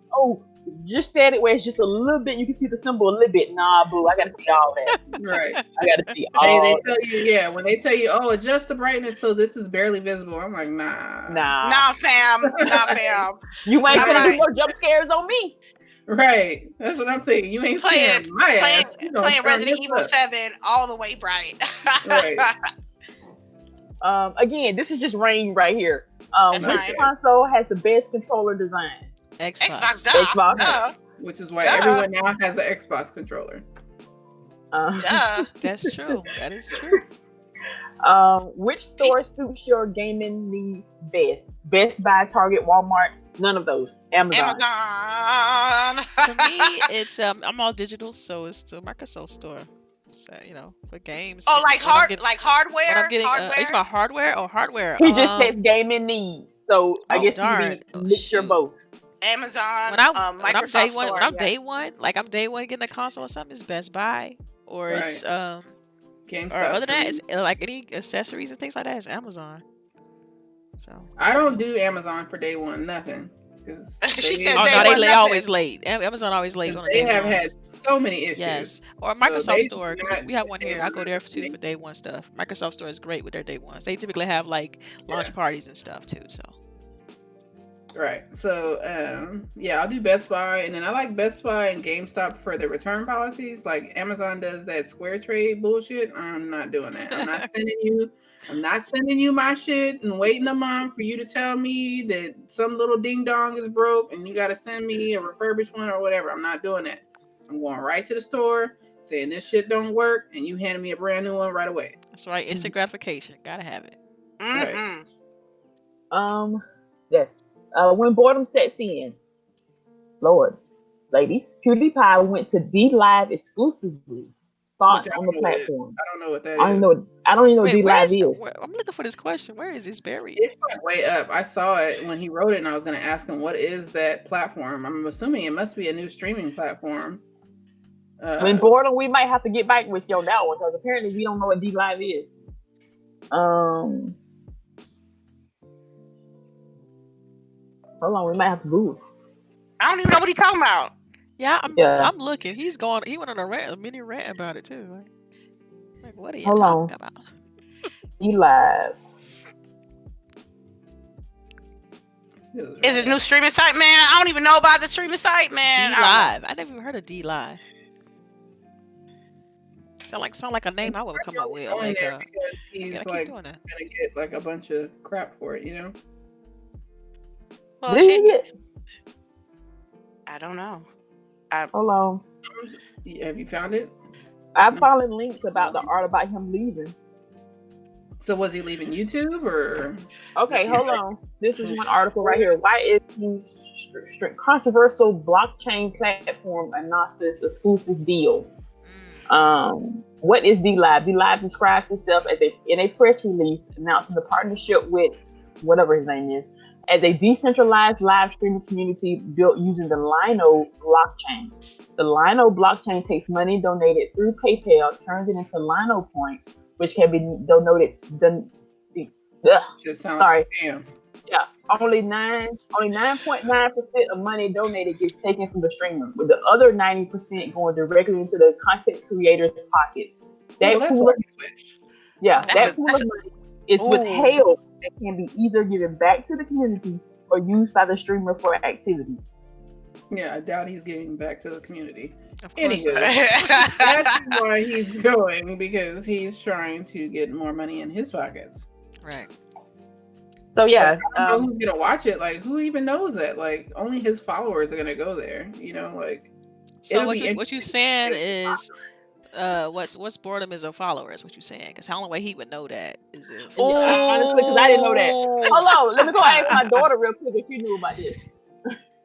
just said it where it's just a little bit. You can see the symbol a little bit. Nah, boo. I got to see all that. Right. I got to see all. They tell you, when they tell you, adjust the brightness so this is barely visible. I'm like, nah, fam. You ain't gonna do no jump scares on me. Right. That's what I'm thinking. You ain't playing my ass. Playing Resident Evil 7 all the way bright. Right. Again, this is just Rain right here. Which console has the best controller design? Xbox. Xbox. Which is why everyone now has an Xbox controller. That's true. That is true. Which store suits your gaming needs best? Best Buy, Target, Walmart? None of those. Amazon. For me, it's I'm all digital, so it's the Microsoft store. So, for games. Like hardware. When I'm getting, it's about hardware or hardware. He just says gaming needs, so I guess you mixture both. Amazon. When I'm day one, I'm day one getting a console or something, it's Best Buy or it's GameStop. Or other than that, it's like any accessories and things like that. It's Amazon. So I don't do Amazon for day one, nothing. They always late. Amazon always late on the day. They have had so many issues. Yes, or Microsoft Store. We have one here. I go there too for day one stuff. Microsoft Store is great with their day ones. They typically have like launch parties and stuff too. So. Right. So, I'll do Best Buy, and then I like Best Buy and GameStop for their return policies. Like Amazon does that Square Trade bullshit. I'm not doing that. I'm not sending you my shit and waiting a month for you to tell me that some little ding dong is broke and you got to send me a refurbished one or whatever. I'm not doing that. I'm going right to the store, saying this shit don't work, and you handed me a brand new one right away. That's right. Instant gratification. Gotta have it. Right. Yes. When boredom sets in, Lord, ladies, PewDiePie went to D Live exclusively. Thoughts Which I on don't the know what it is. platform? I don't know what that I don't is. know. I don't even know what Wait, D where Live is? is. I'm looking for this question. Where is this buried? It's like way up. I saw it when he wrote it, and I was going to ask him, what is that platform? I'm assuming it must be a new streaming platform. When boredom, we might have to get back with you on that one because apparently we don't know what D Live is. Hold on, we might have to move. I don't even know what he's talking about. Yeah, Yeah. I'm looking. He went on a mini rant about it too. Like what are you Hold talking on. about? D Live. Is it a new streaming site, man? I don't even know about the streaming site, man. D Live. I never even heard of D Live. Sound like a name I would come up with. Going Like, there because he's gotta like keep doing that. gonna get like a bunch of crap for it, you know? Well, Did he get? I don't know. Hold on. Have you found it? I'm following links about the art about him leaving. So was he leaving YouTube or? Okay, hold on. This is one article right here. Why is controversial blockchain platform a Gnosis exclusive deal? What is D Live? D Live describes itself as in a press release announcing the partnership with whatever his name is as a decentralized live streaming community built using the Lino blockchain. The Lino blockchain takes money donated through PayPal, turns it into Lino points, which can be donated. Sorry. Damn. Yeah, only 9.9% of money donated gets taken from the streamer, with the other 90% going directly into the content creators' pockets. That pool of money is withheld and can be either given back to the community or used by the streamer for activities. Yeah, I doubt he's giving back to the community. Anyway, that's why he's going, because he's trying to get more money in his pockets. Right. So yeah, I don't know who's gonna watch it. Like, who even knows that? Like, only his followers are gonna go there. You know, like. So what you saying is, what's boredom is a follower is what you saying? Because the only way he would know that is if. Honestly, because I didn't know that. Hold on, let me go ask my daughter real quick if she knew about this,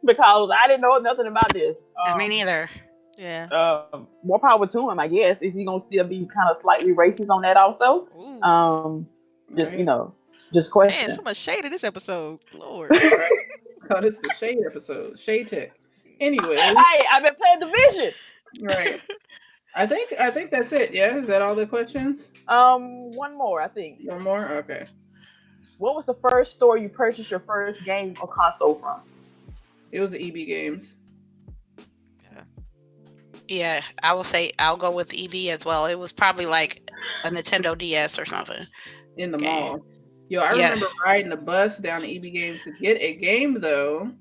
because I didn't know nothing about this. Me neither. Yeah. More power to him, I guess. Is he gonna still be kind of slightly racist on that also? Just just question. Man, so much shade in this episode, Lord. Right? Oh, this is the shade episode. Shade tech. Anyway, I've been playing Division. Right. I think that's it. Yeah, is that all the questions? One more, I think. One more. Okay. What was the first store you purchased your first game or console from? It was EB Games. Yeah, I will say I'll go with EB as well. It was probably like a Nintendo DS or something. In the mall. Yo, I remember riding the bus down to EB Games to get a game though,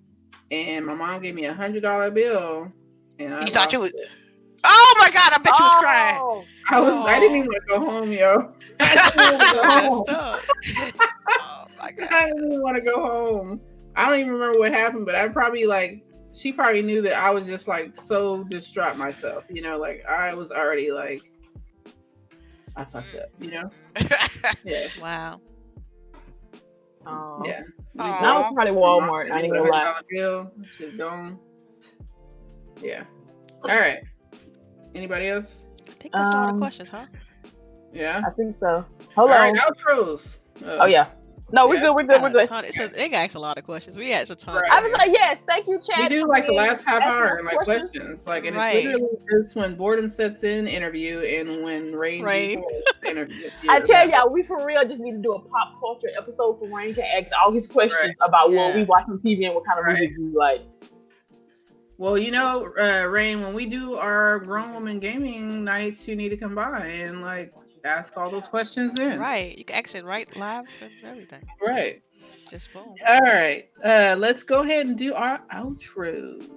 and my mom gave me $100 bill, and I thought you was. Oh my god! I bet you was crying. I didn't even want to go home, yo. I didn't even want to go home. I don't even remember what happened, but she probably knew that I was just like so distraught myself, you know, like I was already like, I fucked up, you know? Yeah. Wow. Yeah. That was probably Walmart. I ain't gonna lie. Bill, shit's gone. Yeah. All right. Anybody else? I think that's all the questions, huh? Yeah. I think so. Hold on. All right, outros. Oh yeah. No, we're good. We're good. They asked a lot of questions. We had a ton. Right. I was like, yes, thank you, Chad. We do like the last half hour and like questions. Like, and it's literally just when boredom sets in interview and when Rain. Interview. I tell y'all, we for real just need to do a pop culture episode for Rain can ask all his questions about what we watch on TV and what kind of movies we like. Well, you know, Rain, when we do our grown woman gaming nights, you need to come by and like ask all those questions then. Right. You can ask it right live and everything. Right. Just boom. All right. Let's go ahead and do our outros.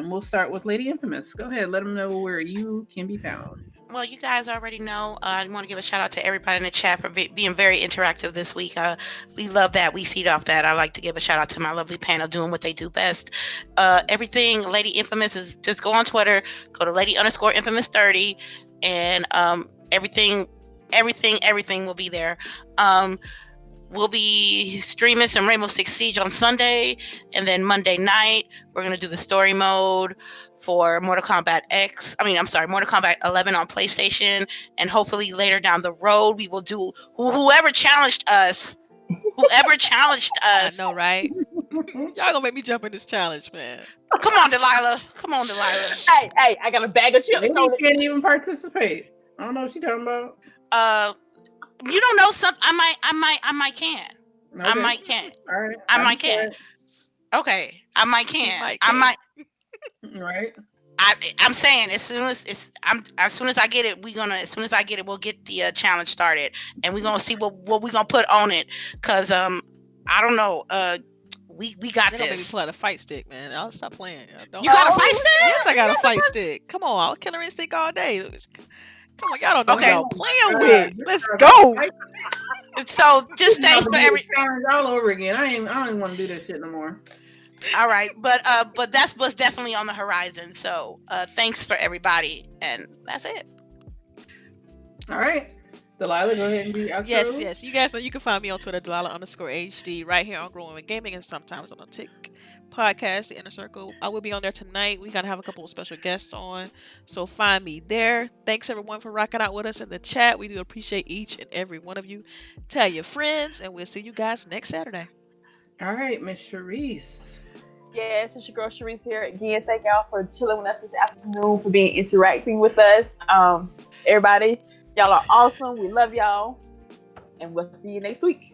We'll start with Lady Infamous. Go ahead. Let them know where you can be found. Well, you guys already know. I want to give a shout out to everybody in the chat for being very interactive this week. We love that. We feed off that. I like to give a shout out to my lovely panel doing what they do best. Everything Lady Infamous is just go on Twitter, go to Lady_Infamous30, and everything will be there. We'll be streaming some Rainbow Six Siege on Sunday, and then Monday night we're gonna do the story mode for Mortal Kombat 11 on PlayStation, and hopefully later down the road we will do whoever challenged us. I know, right? Y'all gonna make me jump in this challenge, man. Come on, Delilah. Hey, I got a bag of chips. Lady So can't even participate. I don't know what she's talking about. You don't know something. I might can. Okay. I might can. All right. I might can. Okay, I might can. Right. I'm saying as soon as I get it, we'll get the challenge started, and we're gonna see what we gonna put on it. Cause I don't know. We got They this. gonna make me pull out a fight stick, man. I'll stop playing. You got a fight stick? Yes, I got a fight stick. Come on, I'll Killer Instinct all day. Come on, y'all don't know Okay. who y'all playing with. Let's go. So just thanks for every challenge all over again. I don't even want to do that shit no more. All right, but that's what's definitely on the horizon. So thanks for everybody, and that's it. All right, Delilah, go ahead and do outro. Yes. You guys know you can find me on Twitter, Delilah_HD, right here on Growing with Gaming, and sometimes on the Tick Podcast, the Inner Circle. I will be on there tonight. We're gonna have a couple of special guests on, so find me there. Thanks everyone for rocking out with us in the chat. We do appreciate each and every one of you. Tell your friends, and we'll see you guys next Saturday. All right, Miss CHAREECE. yes, it's your girl Sharice here again. Thank y'all for chilling with us this afternoon, for interacting with us. Everybody, y'all are awesome. We love y'all, and we'll see you next week.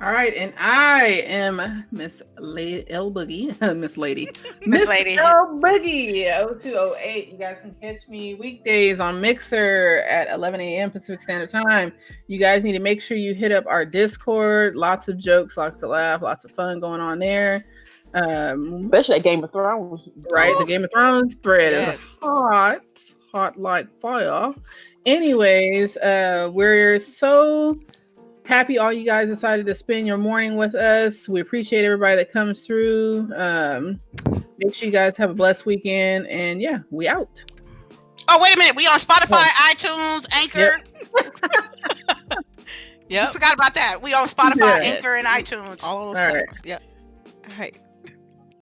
All right, and I am Miss LBOOGIE, Miss Lady LBOOGIE 0208. You guys can catch me weekdays on Mixer at 11 a.m. Pacific Standard Time. You guys need to make sure you hit up our Discord. Lots of jokes, lots of laugh, lots of fun going on there. Especially at Game of Thrones, right? The Game of Thrones thread Yes. is hot like fire. Anyways, we're so happy all you guys decided to spend your morning with us. We appreciate everybody that comes through. Make sure you guys have a blessed weekend, and yeah, we out. Oh, wait a minute. We on Spotify, iTunes, Anchor. Yep. We forgot about that. We on Spotify, Anchor, and iTunes. All those All right. platforms. Yep. All right.